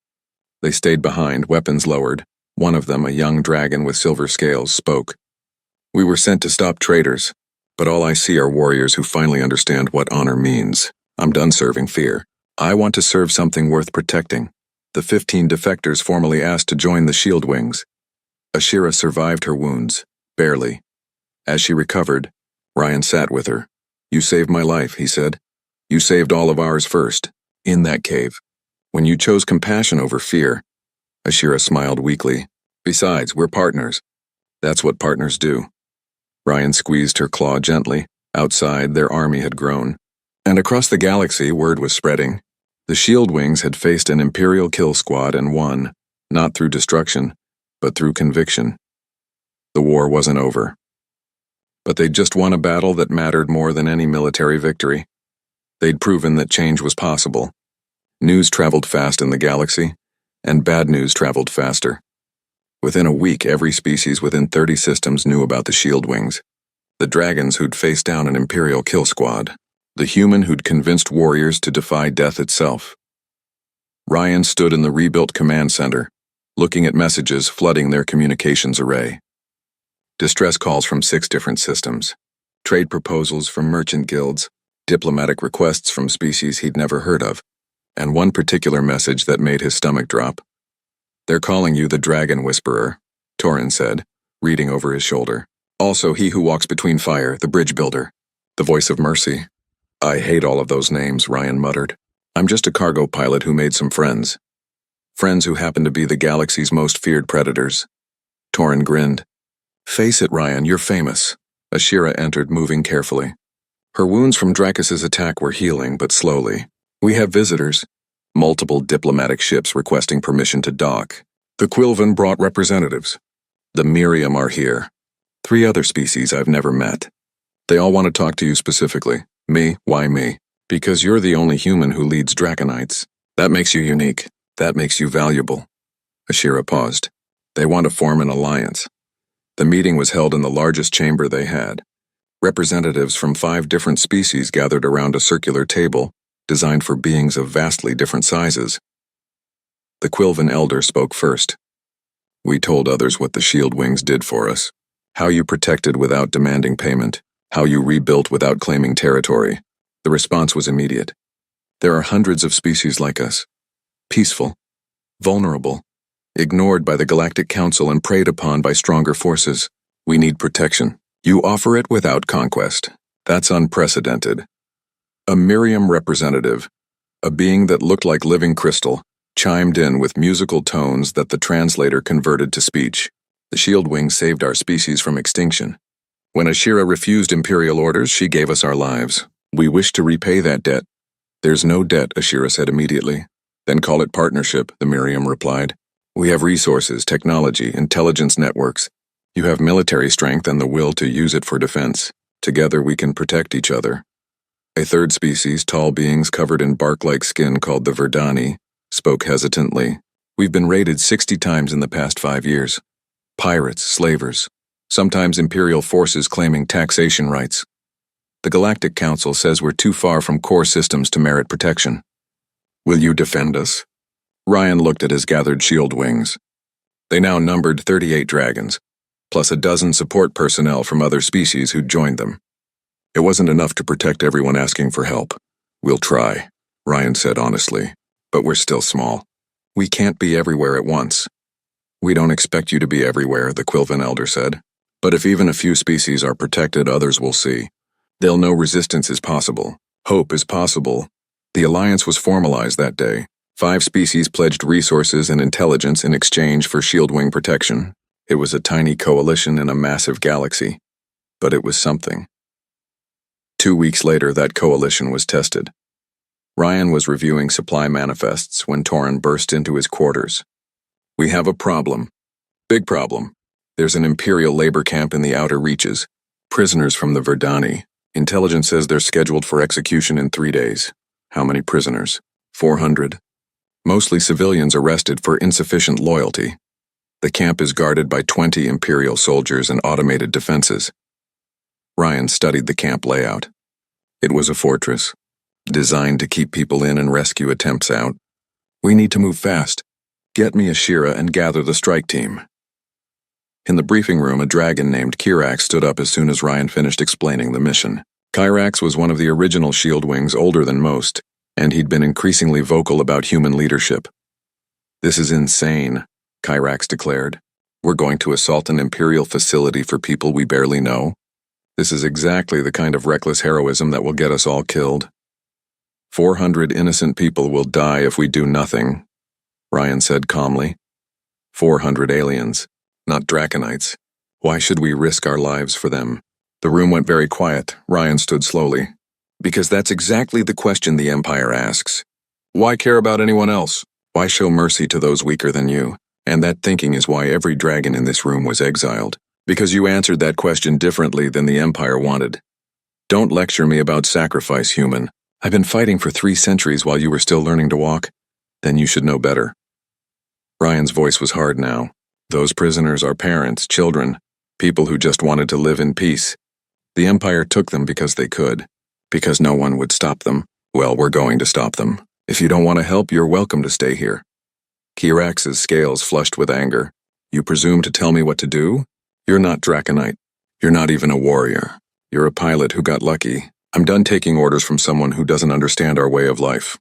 They stayed behind, weapons lowered. One of them, a young dragon with silver scales, spoke. We were sent to stop traitors, but all I see are warriors who finally understand what honor means. I'm done serving fear. I want to serve something worth protecting. The 15 defectors formally asked to join the Shield Wings. Ashira survived her wounds, barely. As she recovered, Ryan sat with her. You saved my life, he said. You saved all of ours first, in that cave. When you chose compassion over fear. Ashira smiled weakly. Besides, we're partners. That's what partners do. Ryan squeezed her claw gently. Outside, their army had grown. And across the galaxy, word was spreading. The Shield Wings had faced an Imperial kill squad and won, not through destruction, but through conviction. The war wasn't over. But they'd just won a battle that mattered more than any military victory. They'd proven that change was possible. News traveled fast in the galaxy, and bad news traveled faster. Within a week, every species within 30 systems knew about the Shield Wings. The dragons who'd faced down an Imperial kill squad. The human who'd convinced warriors to defy death itself. Ryan stood in the rebuilt command center, looking at messages flooding their communications array. Distress calls from 6 different systems. Trade proposals from merchant guilds, diplomatic requests from species he'd never heard of, and one particular message that made his stomach drop. They're calling you the Dragon Whisperer, Torin said, reading over his shoulder. Also he who walks between fire, the bridge builder, the voice of mercy. I hate all of those names, Ryan muttered. I'm just a cargo pilot who made some friends. Friends who happen to be the galaxy's most feared predators. Torin grinned. Face it, Ryan, you're famous. Ashira entered, moving carefully. Her wounds from Dracus's attack were healing, but slowly. We have visitors. Multiple diplomatic ships requesting permission to dock. The Quilven brought representatives. The Miriam are here. 3 other species I've never met. They all want to talk to you specifically. Me? Why me? Because you're the only human who leads Draconites. That makes you unique. That makes you valuable. Ashira paused. They want to form an alliance. The meeting was held in the largest chamber they had. Representatives from 5 different species gathered around a circular table designed for beings of vastly different sizes. The Quilven elder spoke first. We told others what the Shield Wings did for us. How you protected without demanding payment. How you rebuilt without claiming territory. The response was immediate. There are hundreds of species like us. Peaceful. Vulnerable. Ignored by the Galactic Council and preyed upon by stronger forces. We need protection. You offer it without conquest. That's unprecedented. A Miriam representative, a being that looked like living crystal, chimed in with musical tones that the translator converted to speech. The Shield Wings saved our species from extinction. When Ashira refused Imperial orders, she gave us our lives. We wish to repay that debt. There's no debt, Ashira said immediately. Then call it partnership, the Miriam replied. We have resources, technology, intelligence networks. You have military strength and the will to use it for defense. Together we can protect each other. A 3rd species, tall beings covered in bark-like skin called the Verdani, spoke hesitantly. We've been raided 60 times in the past 5 years. Pirates, slavers. Sometimes Imperial forces claiming taxation rights. The Galactic Council says we're too far from core systems to merit protection. Will you defend us? Ryan looked at his gathered Shield Wings. They now numbered 38 dragons, plus a dozen support personnel from other species who'd joined them. It wasn't enough to protect everyone asking for help. We'll try, Ryan said honestly, but we're still small. We can't be everywhere at once. We don't expect you to be everywhere, the Quilven elder said. But if even a few species are protected, others will see. They'll know resistance is possible. Hope is possible. The alliance was formalized that day. 5 species pledged resources and intelligence in exchange for Shield Wing protection. It was a tiny coalition in a massive galaxy. But it was something. 2 weeks later, that coalition was tested. Ryan was reviewing supply manifests when Torin burst into his quarters. We have a problem. Big problem. There's an Imperial labor camp in the outer reaches. Prisoners from the Verdani. Intelligence says they're scheduled for execution in 3 days. How many prisoners? 400. Mostly civilians arrested for insufficient loyalty. The camp is guarded by 20 Imperial soldiers and automated defenses. Ryan studied the camp layout. It was a fortress, designed to keep people in and rescue attempts out. We need to move fast. Get me Ashira and gather the strike team. In the briefing room, a dragon named Kirax stood up as soon as Ryan finished explaining the mission. Kirax was one of the original Shield Wings, older than most. and he'd been increasingly vocal about human leadership. "This is insane," Kyrax declared. "We're going to assault an Imperial facility for people we barely know? This is exactly the kind of reckless heroism that will get us all killed. 400 innocent people will die if we do nothing," Ryan said calmly. 400 aliens, not Draconites. Why should we risk our lives for them? The room went very quiet. Ryan stood slowly. "Because that's exactly the question the Empire asks. Why care about anyone else? Why show mercy to those weaker than you? And that thinking is why every dragon in this room was exiled. Because you answered that question differently than the Empire wanted. Don't lecture me about sacrifice, human. I've been fighting for 3 centuries while you were still learning to walk. Then you should know better." Ryan's voice was hard now. "Those prisoners are parents, children, people who just wanted to live in peace. The Empire took them because they could. Because no one would stop them. Well, we're going to stop them. If you don't want to help, you're welcome to stay here." Kyrax's scales flushed with anger. "You presume to tell me what to do? You're not Draconite. You're not even a warrior. You're a pilot who got lucky. I'm done taking orders from someone who doesn't understand our way of life."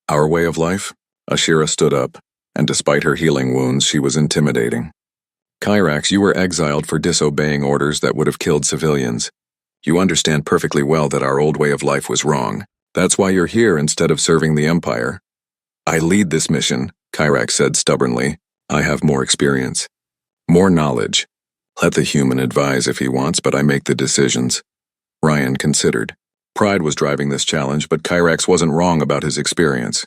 "Our way of life?" Ashira stood up, and despite her healing wounds, she was intimidating. "Kyrax, you were exiled for disobeying orders that would have killed civilians. You understand perfectly well that our old way of life was wrong. That's why you're here instead of serving the Empire." "I lead this mission," Kyrax said stubbornly. "I have more experience. More knowledge. Let the human advise if he wants, but I make the decisions." Ryan considered. Pride was driving this challenge, but Kyrax wasn't wrong about his experience.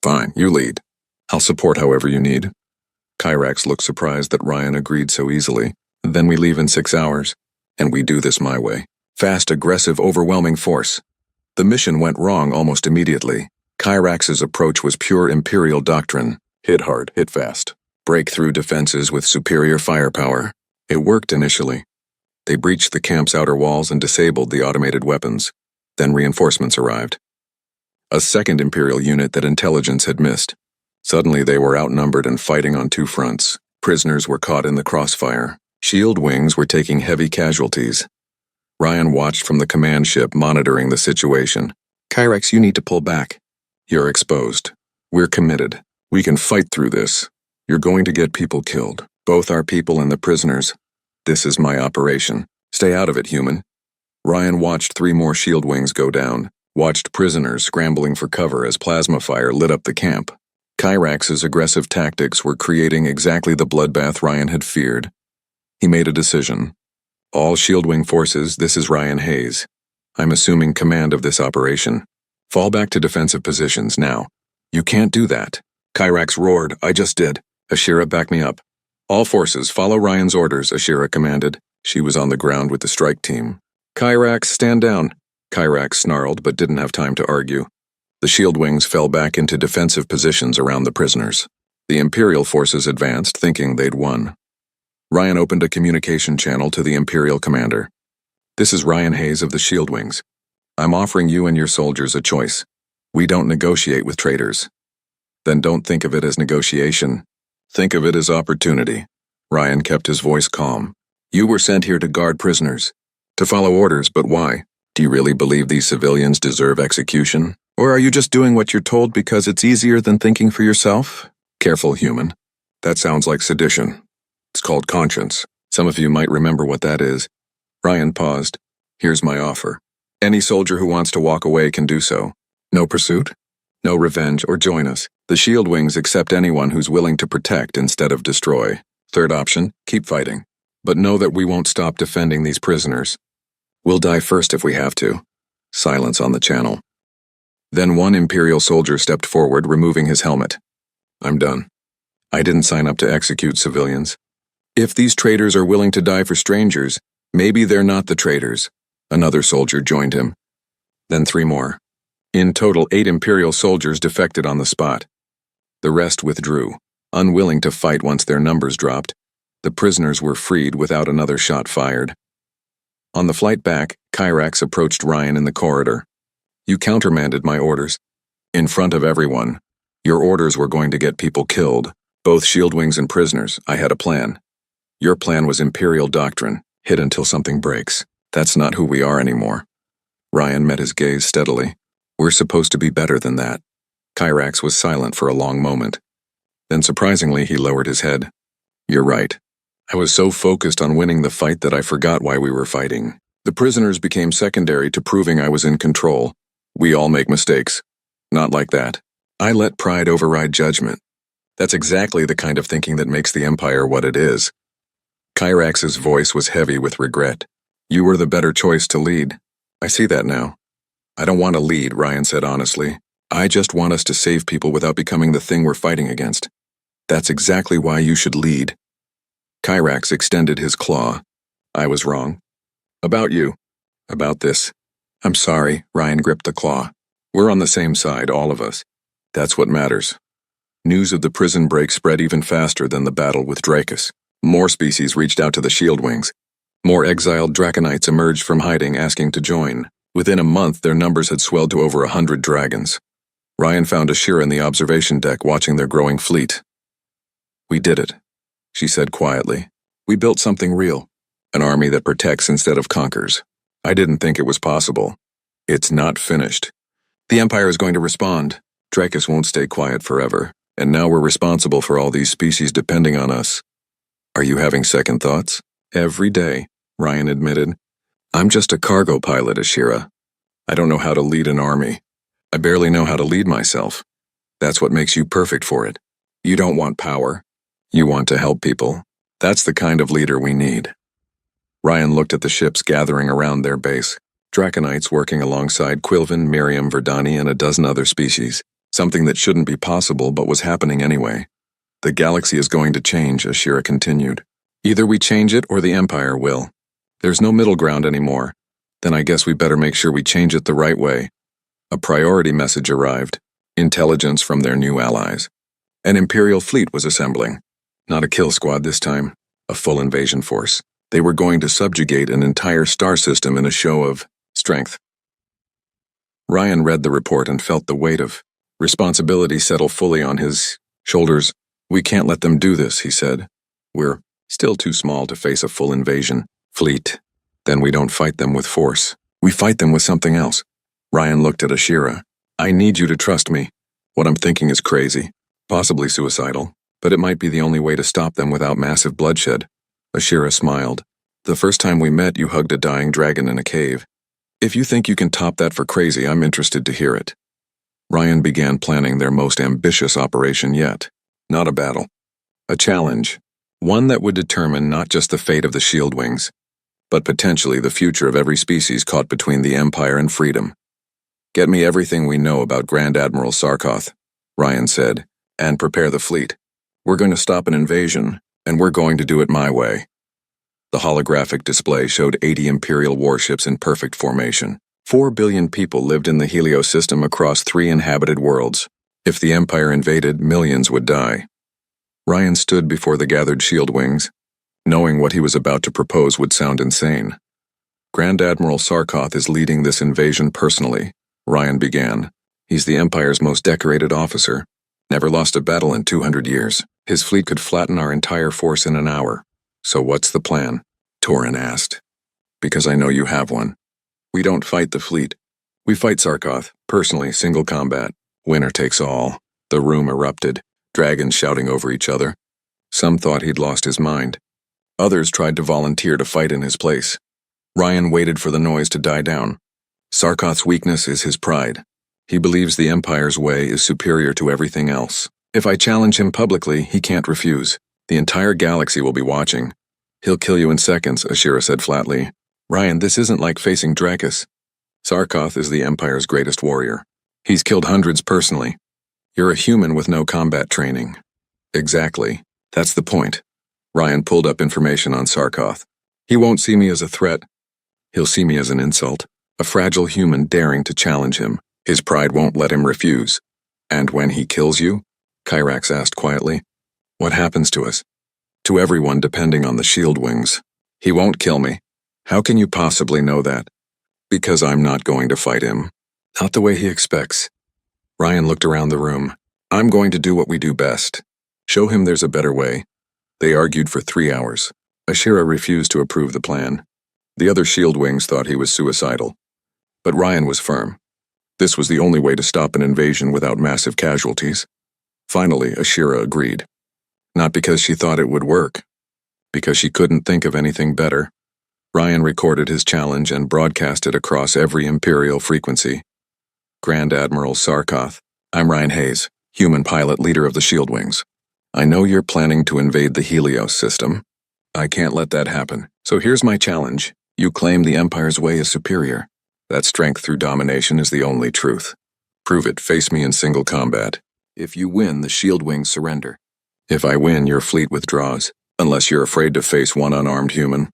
"Fine, you lead. I'll support however you need." Kyrax looked surprised that Ryan agreed so easily. "Then we leave in 6 hours, and we do this my way. Fast, aggressive, overwhelming force." The mission went wrong almost immediately. Kyrax's approach was pure Imperial doctrine. Hit hard, hit fast. Break through defenses with superior firepower. It worked initially. They breached the camp's outer walls and disabled the automated weapons. Then reinforcements arrived. A second Imperial unit that intelligence had missed. Suddenly they were outnumbered and fighting on 2 fronts. Prisoners were caught in the crossfire. Shield wings were taking heavy casualties. Ryan watched from the command ship, monitoring the situation. "Kyrax, you need to pull back. You're exposed. We're committed. We can fight through this. You're going to get people killed. Both our people and the prisoners. This is my operation. Stay out of it, human." Ryan watched 3 more shield wings go down, watched prisoners scrambling for cover as plasma fire lit up the camp. Kyrax's aggressive tactics were creating exactly the bloodbath Ryan had feared. He made a decision. "All Shieldwing forces, this is Ryan Hayes. I'm assuming command of this operation. Fall back to defensive positions now." "You can't do that." Kyrax roared. "I just did." "Ashira, back me up." "All forces, follow Ryan's orders," Ashira commanded. She was on the ground with the strike team. "Kyrax, stand down." Kyrax snarled but didn't have time to argue. The Shieldwings fell back into defensive positions around the prisoners. The Imperial forces advanced, thinking they'd won. Ryan opened a communication channel to the Imperial commander. "This is Ryan Hayes of the Shieldwings. I'm offering you and your soldiers a choice. We don't negotiate with traitors." "Then don't think of it as negotiation. Think of it as opportunity." Ryan kept his voice calm. "You were sent here to guard prisoners. To follow orders, but why? Do you really believe these civilians deserve execution? Or are you just doing what you're told because it's easier than thinking for yourself? Careful, human. That sounds like sedition. It's called conscience. Some of you might remember what that is." Ryan paused. "Here's my offer. Any soldier who wants to walk away can do so. No pursuit, no revenge, or join us. The Shieldwings accept anyone who's willing to protect instead of destroy. Third option, keep fighting. But know that we won't stop defending these prisoners. We'll die first if we have to." Silence on the channel. Then one Imperial soldier stepped forward, removing his helmet. "I'm done. I didn't sign up to execute civilians. If these traitors are willing to die for strangers, maybe they're not the traitors." Another soldier joined him. Then 3 more. In total, 8 Imperial soldiers defected on the spot. The rest withdrew, unwilling to fight once their numbers dropped. The prisoners were freed without another shot fired. On the flight back, Kyrax approached Ryan in the corridor. "You countermanded my orders. In front of everyone. Your orders were going to get people killed, both Shieldwings and prisoners. I had a plan. Your plan was Imperial doctrine, hit until something breaks. That's not who we are anymore." Ryan met his gaze steadily. We're supposed to be better than that. Kyrax was silent for a long moment. Then surprisingly, he lowered his head. You're right. I was so focused on winning the fight that I forgot why we were fighting. The prisoners became secondary to proving I was in control. We all make mistakes. Not like that. I let pride override judgment. That's exactly the kind of thinking that makes the Empire what it is. Kyrax's voice was heavy with regret. You were the better choice to lead. I see that now. I don't want to lead, Ryan said honestly. I just want us to save people without becoming the thing we're fighting against. That's exactly why you should lead. Kyrax extended his claw. I was wrong. About you. About this. I'm sorry, Ryan gripped the claw. We're on the same side, all of us. That's what matters. News of the prison break spread even faster than the battle with Dracus. More species reached out to the shield wings. More exiled Draconites emerged from hiding, asking to join. Within a month, their numbers had swelled to over 100 dragons. Ryan found Ashira in the observation deck watching their growing fleet. We did it, she said quietly. We built something real. An army that protects instead of conquers. I didn't think it was possible. It's not finished. The Empire is going to respond. Dracus won't stay quiet forever, and now we're responsible for all these species depending on us. Are you having second thoughts? Every day, Ryan admitted. I'm just a cargo pilot, Ashira. I don't know how to lead an army. I barely know how to lead myself. That's what makes you perfect for it. You don't want power. You want to help people. That's the kind of leader we need. Ryan looked at the ships gathering around their base. Draconites working alongside Quilvin, Miriam, Verdani, and a dozen other species. Something that shouldn't be possible but was happening anyway. The galaxy is going to change, Ashira continued. Either we change it or the Empire will. There's no middle ground anymore. Then I guess we better make sure we change it the right way. A priority message arrived. Intelligence from their new allies. An Imperial fleet was assembling. Not a kill squad this time. A full invasion force. They were going to subjugate an entire star system in a show of strength. Ryan read the report and felt the weight of responsibility settle fully on his shoulders. We can't let them do this, he said. We're still too small to face a full invasion fleet. Then we don't fight them with force. We fight them with something else. Ryan looked at Ashira. I need you to trust me. What I'm thinking is crazy, possibly suicidal, but it might be the only way to stop them without massive bloodshed. Ashira smiled. The first time we met, you hugged a dying dragon in a cave. If you think you can top that for crazy, I'm interested to hear it. Ryan began planning their most ambitious operation yet. Not a battle. A challenge. One that would determine not just the fate of the shield wings, but potentially the future of every species caught between the Empire and freedom. Get me everything we know about Grand Admiral Sarkoth, Ryan said, and prepare the fleet. We're going to stop an invasion, and we're going to do it my way. The holographic display showed 80 Imperial warships in perfect formation. 4 billion people lived in the Helios system across 3 inhabited worlds. If the Empire invaded, millions would die. Ryan stood before the gathered shield wings. Knowing what he was about to propose would sound insane. Grand Admiral Sarkoth is leading this invasion personally, Ryan began. He's the Empire's most decorated officer. Never lost a battle in 200 years. His fleet could flatten our entire force in an hour. So what's the plan? Torin asked. Because I know you have one. We don't fight the fleet. We fight Sarkoth, personally, single combat. Winner takes all. The room erupted, dragons shouting over each other. Some thought he'd lost his mind. Others tried to volunteer to fight in his place. Ryan waited for the noise to die down. Sarkoth's weakness is his pride. He believes the Empire's way is superior to everything else. If I challenge him publicly, he can't refuse. The entire galaxy will be watching. He'll kill you in seconds, Ashira said flatly. Ryan, this isn't like facing Dracus. Sarkoth is the Empire's greatest warrior. He's killed hundreds personally. You're a human with no combat training. Exactly. That's the point. Ryan pulled up information on Sarkoth. He won't see me as a threat. He'll see me as an insult. A fragile human daring to challenge him. His pride won't let him refuse. And when he kills you? Kyrax asked quietly. What happens to us? To everyone depending on the shield wings. He won't kill me. How can you possibly know that? Because I'm not going to fight him. Not the way he expects. Ryan looked around the room. I'm going to do what we do best. Show him there's a better way. They argued for 3 hours. Ashira refused to approve the plan. The other shield wings thought he was suicidal. But Ryan was firm. This was the only way to stop an invasion without massive casualties. Finally, Ashira agreed. Not because she thought it would work, because she couldn't think of anything better. Ryan recorded his challenge and broadcast it across every Imperial frequency. Grand Admiral Sarkoth, I'm Ryan Hayes, human pilot leader of the Shield Wings. I know you're planning to invade the Helios system. I can't let that happen, so here's my challenge. You claim the Empire's way is superior. That strength through domination is the only truth. Prove it, face me in single combat. If you win, the Shield Wings surrender. If I win, your fleet withdraws, unless you're afraid to face one unarmed human.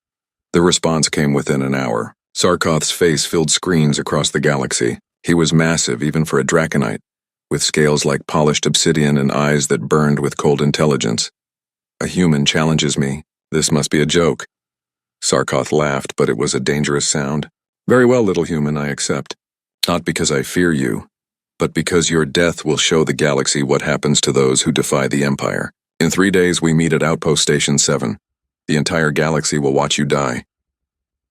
The response came within an hour. Sarkoth's face filled screens across the galaxy. He was massive even for a Draconite, with scales like polished obsidian and eyes that burned with cold intelligence. A human challenges me. This must be a joke. Sarkoth laughed, but it was a dangerous sound. Very well, little human, I accept. Not because I fear you, but because your death will show the galaxy what happens to those who defy the Empire. In 3 days, we meet at Outpost Station 7. The entire galaxy will watch you die.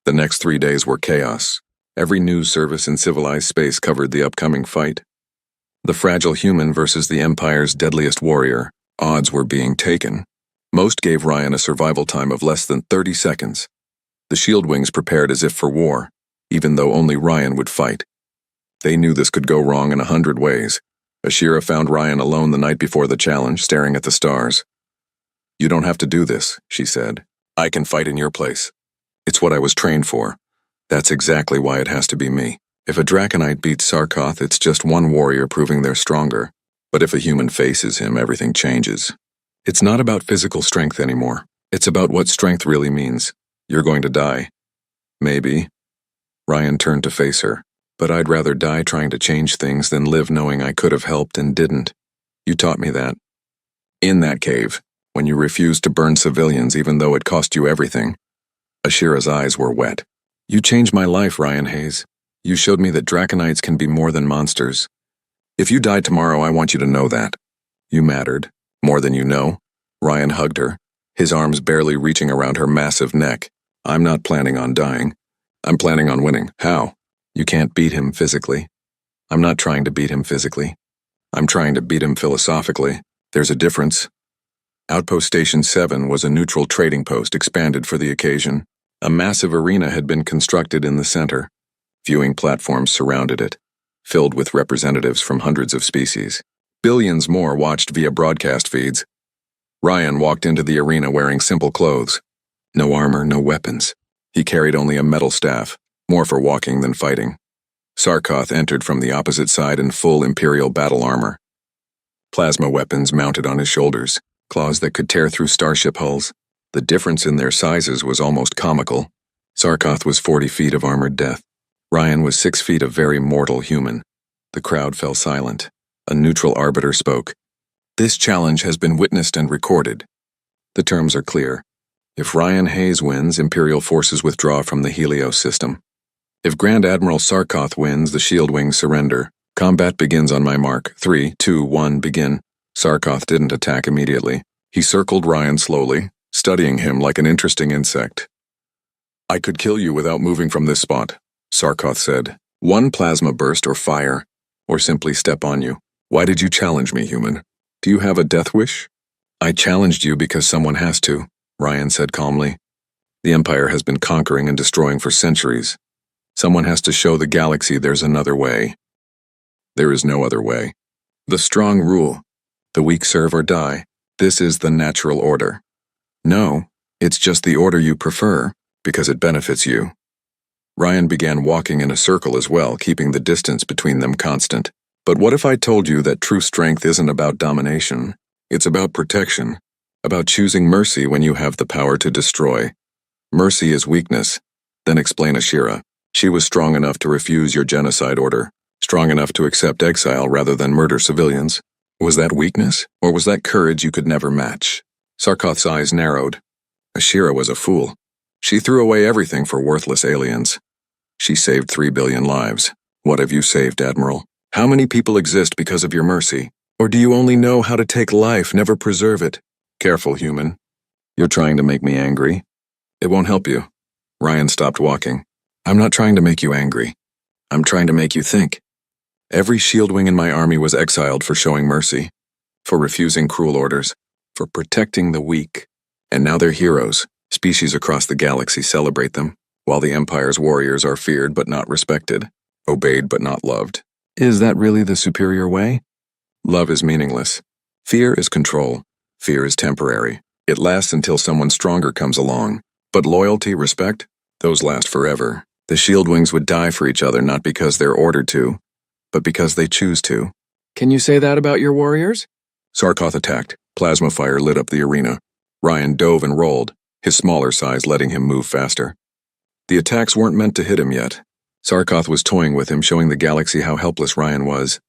The next 3 days were chaos. Every news service in civilized space covered the upcoming fight. The fragile human versus the Empire's deadliest warrior. Odds were being taken. Most gave Ryan a survival time of less than 30 seconds. The Shield Wings prepared as if for war, even though only Ryan would fight. They knew this could go wrong in 100 ways. Ashira found Ryan alone the night before the challenge, staring at the stars. You don't have to do this, she said. I can fight in your place. It's what I was trained for. That's exactly why it has to be me. If a Draconite beats Sarkoth, it's just one warrior proving they're stronger. But if a human faces him, everything changes. It's not about physical strength anymore. It's about what strength really means. You're going to die. Maybe. Ryan turned to face her. But I'd rather die trying to change things than live knowing I could have helped and didn't. You taught me that. In that cave, when you refused to burn civilians even though it cost you everything. Ashira's eyes were wet. You changed my life, Ryan Hayes. You showed me that Draconites can be more than monsters. If you died tomorrow, I want you to know that. You mattered. More than you know. Ryan hugged her, his arms barely reaching around her massive neck. I'm not planning on dying. I'm planning on winning. How? You can't beat him physically. I'm not trying to beat him physically. I'm trying to beat him philosophically. There's a difference. Outpost Station 7 was a neutral trading post expanded for the occasion. A massive arena had been constructed in the center. Viewing platforms surrounded it, filled with representatives from hundreds of species. Billions more watched via broadcast feeds. Ryan walked into the arena wearing simple clothes. No armor, no weapons. He carried only a metal staff, more for walking than fighting. Sarkoth entered from the opposite side in full Imperial battle armor. Plasma weapons mounted on his shoulders, claws that could tear through starship hulls. The difference in their sizes was almost comical. Sarkoth was 40 feet of armored death. Ryan was 6 feet of very mortal human. The crowd fell silent. A neutral arbiter spoke. This challenge has been witnessed and recorded. The terms are clear. If Ryan Hayes wins, Imperial forces withdraw from the Helios system. If Grand Admiral Sarkoth wins, the Shield Wings surrender. Combat begins on my mark. 3, 2, 1, begin. Sarkoth didn't attack immediately. He circled Ryan slowly, studying him like an interesting insect. I could kill you without moving from this spot, Sarkoth said. One plasma burst or fire, or simply step on you. Why did you challenge me, human? Do you have a death wish? I challenged you because someone has to, Ryan said calmly. The Empire has been conquering and destroying for centuries. Someone has to show the galaxy there's another way. There is no other way. The strong rule. The weak serve or die. This is the natural order. No, it's just the order you prefer, because it benefits you. Ryan began walking in a circle as well, keeping the distance between them constant. But what if I told you that true strength isn't about domination? It's about protection, about choosing mercy when you have the power to destroy. Mercy is weakness. Then explain Ashira. She was strong enough to refuse your genocide order, strong enough to accept exile rather than murder civilians. Was that weakness, or was that courage you could never match? Sarkoth's eyes narrowed. Ashira was a fool. She threw away everything for worthless aliens. She saved 3 billion lives. What have you saved, Admiral? How many people exist because of your mercy? Or do you only know how to take life, never preserve it? Careful, human. You're trying to make me angry. It won't help you. Ryan stopped walking. I'm not trying to make you angry. I'm trying to make you think. Every shield wing in my army was exiled for showing mercy, for refusing cruel orders, for protecting the weak. And now they're heroes. Species across the galaxy celebrate them, while the Empire's warriors are feared but not respected, obeyed but not loved. Is that really the superior way? Love is meaningless. Fear is control. Fear is temporary. It lasts until someone stronger comes along. But loyalty, respect, those last forever. The shield wings would die for each other not because they're ordered to, but because they choose to. Can you say that about your warriors? Sarkoth attacked. Plasma fire lit up the arena. Ryan dove and rolled, his smaller size letting him move faster. The attacks weren't meant to hit him yet. Sarkoth was toying with him, showing the galaxy how helpless Ryan was.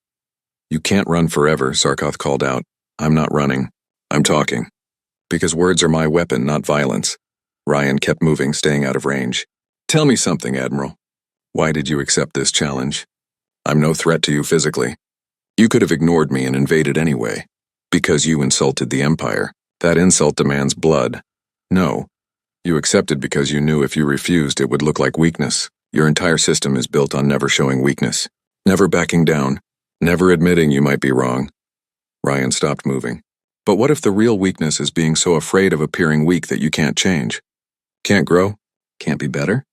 You can't run forever, Sarkoth called out. I'm not running. I'm talking. Because words are my weapon, not violence. Ryan kept moving, staying out of range. Tell me something, Admiral. Why did you accept this challenge? I'm no threat to you physically. You could have ignored me and invaded anyway. Because you insulted the Empire. That insult demands blood. No. You accepted because you knew if you refused it would look like weakness. Your entire system is built on never showing weakness. Never backing down. Never admitting you might be wrong. Ryan stopped moving. But what if the real weakness is being so afraid of appearing weak that you can't change? Can't grow? Can't be better?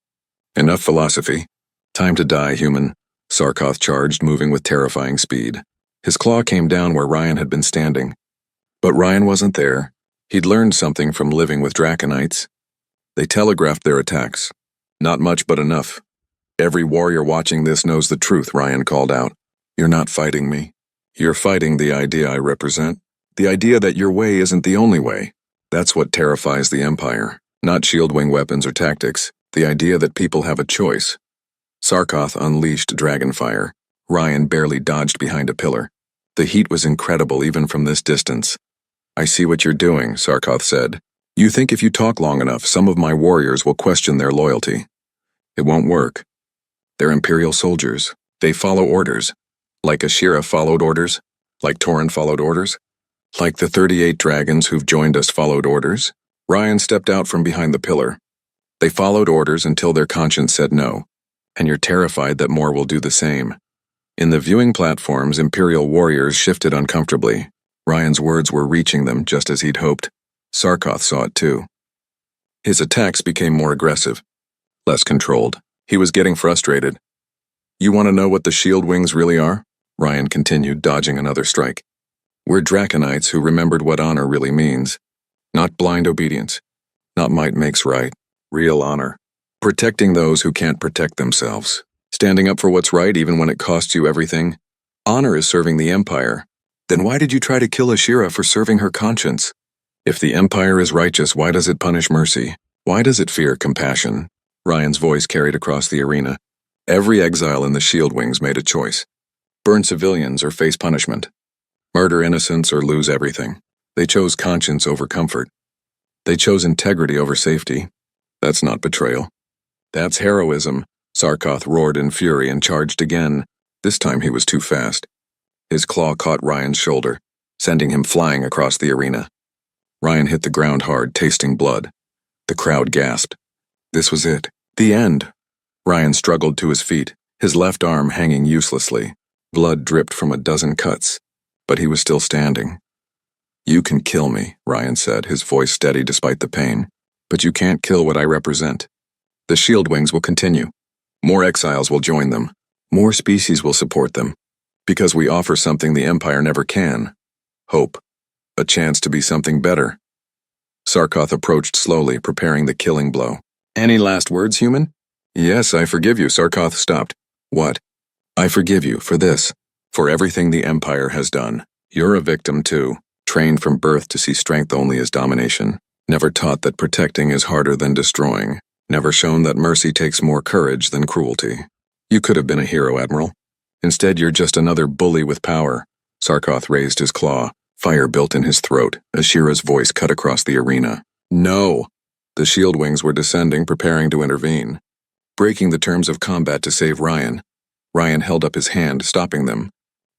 Enough philosophy. Time to die, human. Sarkoth charged, moving with terrifying speed. His claw came down where Ryan had been standing. But Ryan wasn't there. He'd learned something from living with Draconites. They telegraphed their attacks. Not much, but enough. Every warrior watching this knows the truth, Ryan called out. You're not fighting me. You're fighting the idea I represent. The idea that your way isn't the only way. That's what terrifies the Empire. Not shield wing weapons or tactics. The idea that people have a choice. Sarkoth unleashed dragonfire. Ryan barely dodged behind a pillar. The heat was incredible even from this distance. I see what you're doing, Sarkoth said. You think if you talk long enough, some of my warriors will question their loyalty. It won't work. They're Imperial soldiers. They follow orders. Like Ashira followed orders? Like Torin followed orders? Like the 38 dragons who've joined us followed orders? Ryan stepped out from behind the pillar. They followed orders until their conscience said no. And you're terrified that more will do the same. In the viewing platforms, Imperial warriors shifted uncomfortably. Ryan's words were reaching them just as he'd hoped. Sarkoth saw it too. His attacks became more aggressive, less controlled. He was getting frustrated. You want to know what the shield wings really are? Ryan continued, dodging another strike. We're Draconites who remembered what honor really means. Not blind obedience. Not might makes right. Real honor. Protecting those who can't protect themselves. Standing up for what's right even when it costs you everything. Honor is serving the Empire. Then why did you try to kill Ashira for serving her conscience? If the Empire is righteous, why does it punish mercy? Why does it fear compassion? Ryan's voice carried across the arena. Every exile in the shield wings made a choice. Burn civilians or face punishment. Murder innocents or lose everything. They chose conscience over comfort. They chose integrity over safety. That's not betrayal. That's heroism. Sarkoth roared in fury and charged again. This time he was too fast. His claw caught Ryan's shoulder, sending him flying across the arena. Ryan hit the ground hard, tasting blood. The crowd gasped. This was it. The end. Ryan struggled to his feet, his left arm hanging uselessly. Blood dripped from a dozen cuts, but he was still standing. You can kill me, Ryan said, his voice steady despite the pain. But you can't kill what I represent. The shield wings will continue. More exiles will join them. More species will support them. Because we offer something the Empire never can. Hope. A chance to be something better. Sarkoth approached slowly, preparing the killing blow. Any last words, human? Yes, I forgive you, Sarkoth stopped. What? I forgive you for this. For everything the Empire has done. You're a victim too. Trained from birth to see strength only as domination. Never taught that protecting is harder than destroying. Never shown that mercy takes more courage than cruelty. You could have been a hero, Admiral. Instead, you're just another bully with power. Sarkoth raised his claw. Fire built in his throat. Ashira's voice cut across the arena. No! The shield wings were descending, preparing to intervene. Breaking the terms of combat to save Ryan. Ryan held up his hand, stopping them.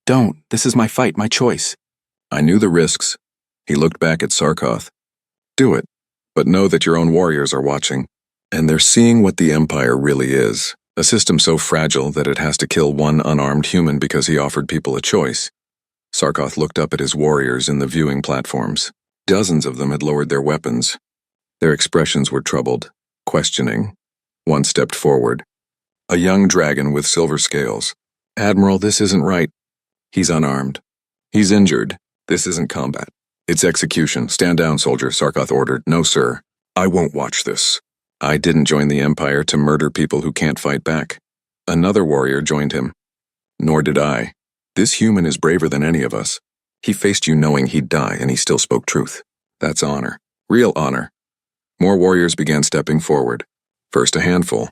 Don't. This is my fight, my choice. I knew the risks. He looked back at Sarkoth. Do it. But know that your own warriors are watching. And they're seeing what the Empire really is. A system so fragile that it has to kill one unarmed human because he offered people a choice. Sarkoth looked up at his warriors in the viewing platforms. Dozens of them had lowered their weapons. Their expressions were troubled, questioning. One stepped forward. A young dragon with silver scales. "Admiral, this isn't right." "He's unarmed. He's injured. This isn't combat. It's execution. Stand down, soldier," Sarkoth ordered. "No, sir. I won't watch this. I didn't join the Empire to murder people who can't fight back." Another warrior joined him. "Nor did I. This human is braver than any of us. He faced you knowing he'd die, and he still spoke truth. That's honor. Real honor." More warriors began stepping forward. First a handful,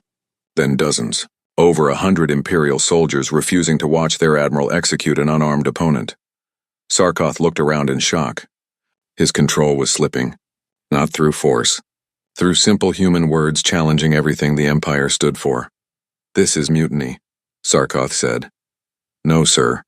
then dozens. Over 100 Imperial soldiers refusing to watch their admiral execute an unarmed opponent. Sarkoth looked around in shock. His control was slipping. Not through force. Through simple human words challenging everything the Empire stood for. "This is mutiny," Sarkoth said. "No, sir,"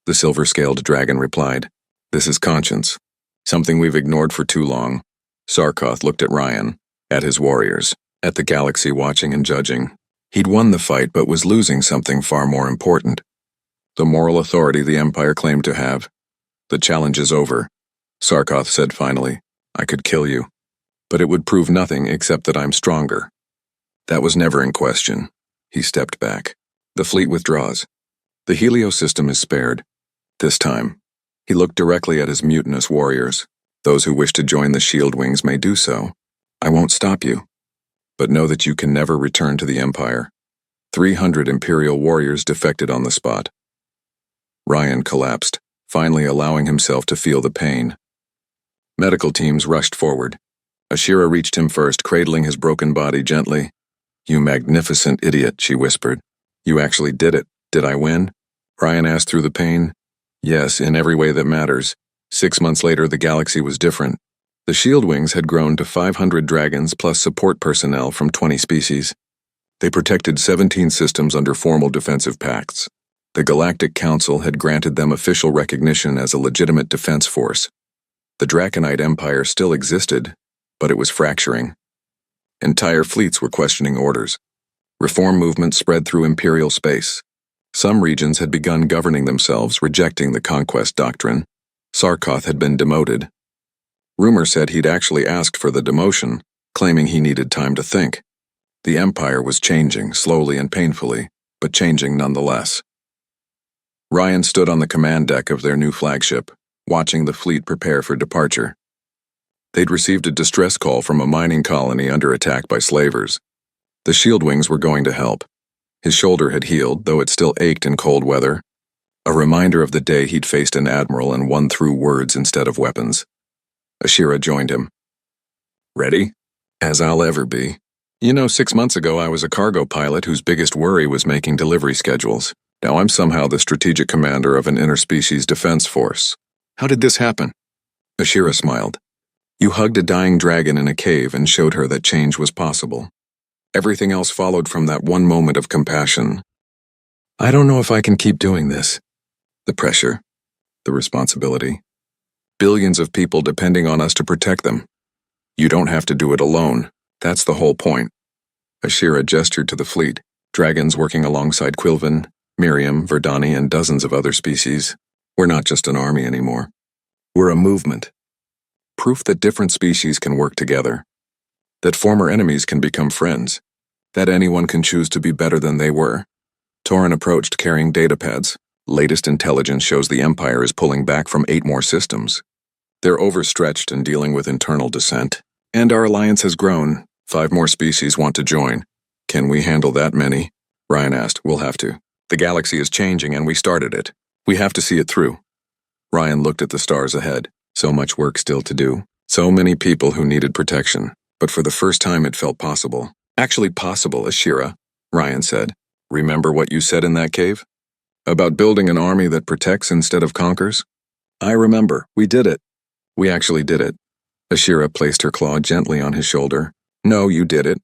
the silver-scaled dragon replied. "This is conscience. Something we've ignored for too long." Sarkoth looked at Ryan, at his warriors, at the galaxy watching and judging. He'd won the fight but was losing something far more important. The moral authority the Empire claimed to have. "The challenge is over," Sarkoth said finally. "I could kill you, but it would prove nothing except that I'm stronger." That was never in question. He stepped back. The fleet withdraws. The Helio system is spared. This time, he looked directly at his mutinous warriors. "Those who wish to join the Shield Wings may do so. I won't stop you. But know that you can never return to the Empire." 300 Imperial warriors defected on the spot. Ryan collapsed, finally allowing himself to feel the pain. Medical teams rushed forward. Ashira reached him first, cradling his broken body gently. "You magnificent idiot," she whispered. "You actually did it. Did I win?" Ryan asked through the pain. "Yes, in every way that matters." 6 months later, the galaxy was different. The Shield Wings had grown to 500 dragons plus support personnel from 20 species. They protected 17 systems under formal defensive pacts. The Galactic Council had granted them official recognition as a legitimate defense force. The Draconite Empire still existed, but it was fracturing. Entire fleets were questioning orders. Reform movements spread through Imperial space. Some regions had begun governing themselves, rejecting the conquest doctrine. Sarkoth had been demoted. Rumor said he'd actually asked for the demotion, claiming he needed time to think. The Empire was changing, slowly and painfully, but changing nonetheless. Ryan stood on the command deck of their new flagship, watching the fleet prepare for departure. They'd received a distress call from a mining colony under attack by slavers. The Shield Wings were going to help. His shoulder had healed, though it still ached in cold weather. A reminder of the day he'd faced an admiral and won through words instead of weapons. Ashira joined him. "Ready?" "As I'll ever be. 6 months ago I was a cargo pilot whose biggest worry was making delivery schedules. Now I'm somehow the strategic commander of an interspecies defense force. How did this happen?" Ashira smiled. "You hugged a dying dragon in a cave and showed her that change was possible. Everything else followed from that one moment of compassion." "I don't know if I can keep doing this." "The pressure, the responsibility. Billions of people depending on us to protect them. You don't have to do it alone. That's the whole point." Ashira gestured to the fleet, dragons working alongside Quilvin, Miriam, Verdani, and dozens of other species. "We're not just an army anymore. We're a movement. Proof that different species can work together. That former enemies can become friends. That anyone can choose to be better than they were." Torin approached carrying datapads. "Latest intelligence shows the Empire is pulling back from 8 more systems. They're overstretched and dealing with internal dissent. And our alliance has grown. 5 more species want to join. Can we handle that many?" Ryan asked. "We'll have to. The galaxy is changing and we started it. We have to see it through." Ryan looked at the stars ahead. So much work still to do. So many people who needed protection. But for the first time it felt possible. "Actually possible, Ashira," Ryan said. "Remember what you said in that cave? About building an army that protects instead of conquers?" "I remember. We did it." "We actually did it." Ashira placed her claw gently on his shoulder. "No, you did it.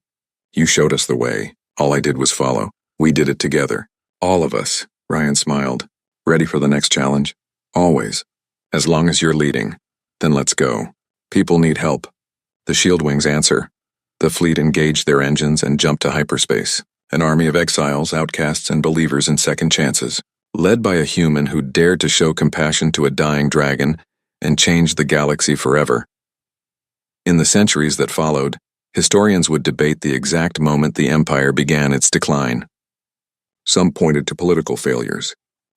You showed us the way. All I did was follow. We did it together. All of us." Ryan smiled. "Ready for the next challenge?" "Always. As long as you're leading. Then let's go. People need help." The Shield Wings answer. The fleet engaged their engines and jumped to hyperspace. an army of exiles, outcasts, and believers in second chances, led by a human who dared to show compassion to a dying dragon and change the galaxy forever. In the centuries that followed, historians would debate the exact moment the Empire began its decline. Some pointed to political failures,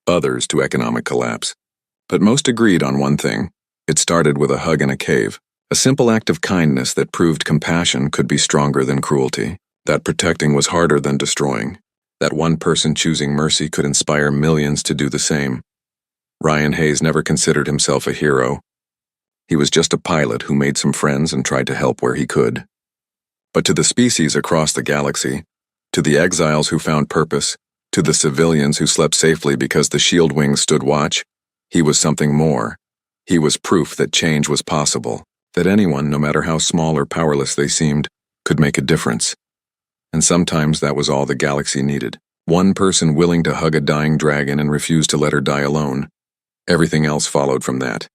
others to economic collapse. But most agreed on one thing: it started with a hug in a cave, a simple act of kindness that proved compassion could be stronger than cruelty, that protecting was harder than destroying, that one person choosing mercy could inspire millions to do the same. Ryan Hayes never considered himself a hero. He was just a pilot who made some friends and tried to help where he could. But to the species across the galaxy, to the exiles who found purpose, to the civilians who slept safely because the shield wings stood watch, he was something more. He was proof that change was possible, that anyone, no matter how small or powerless they seemed, could make a difference. And sometimes that was all the galaxy needed. One person willing to hug a dying dragon and refuse to let her die alone. Everything else followed from that.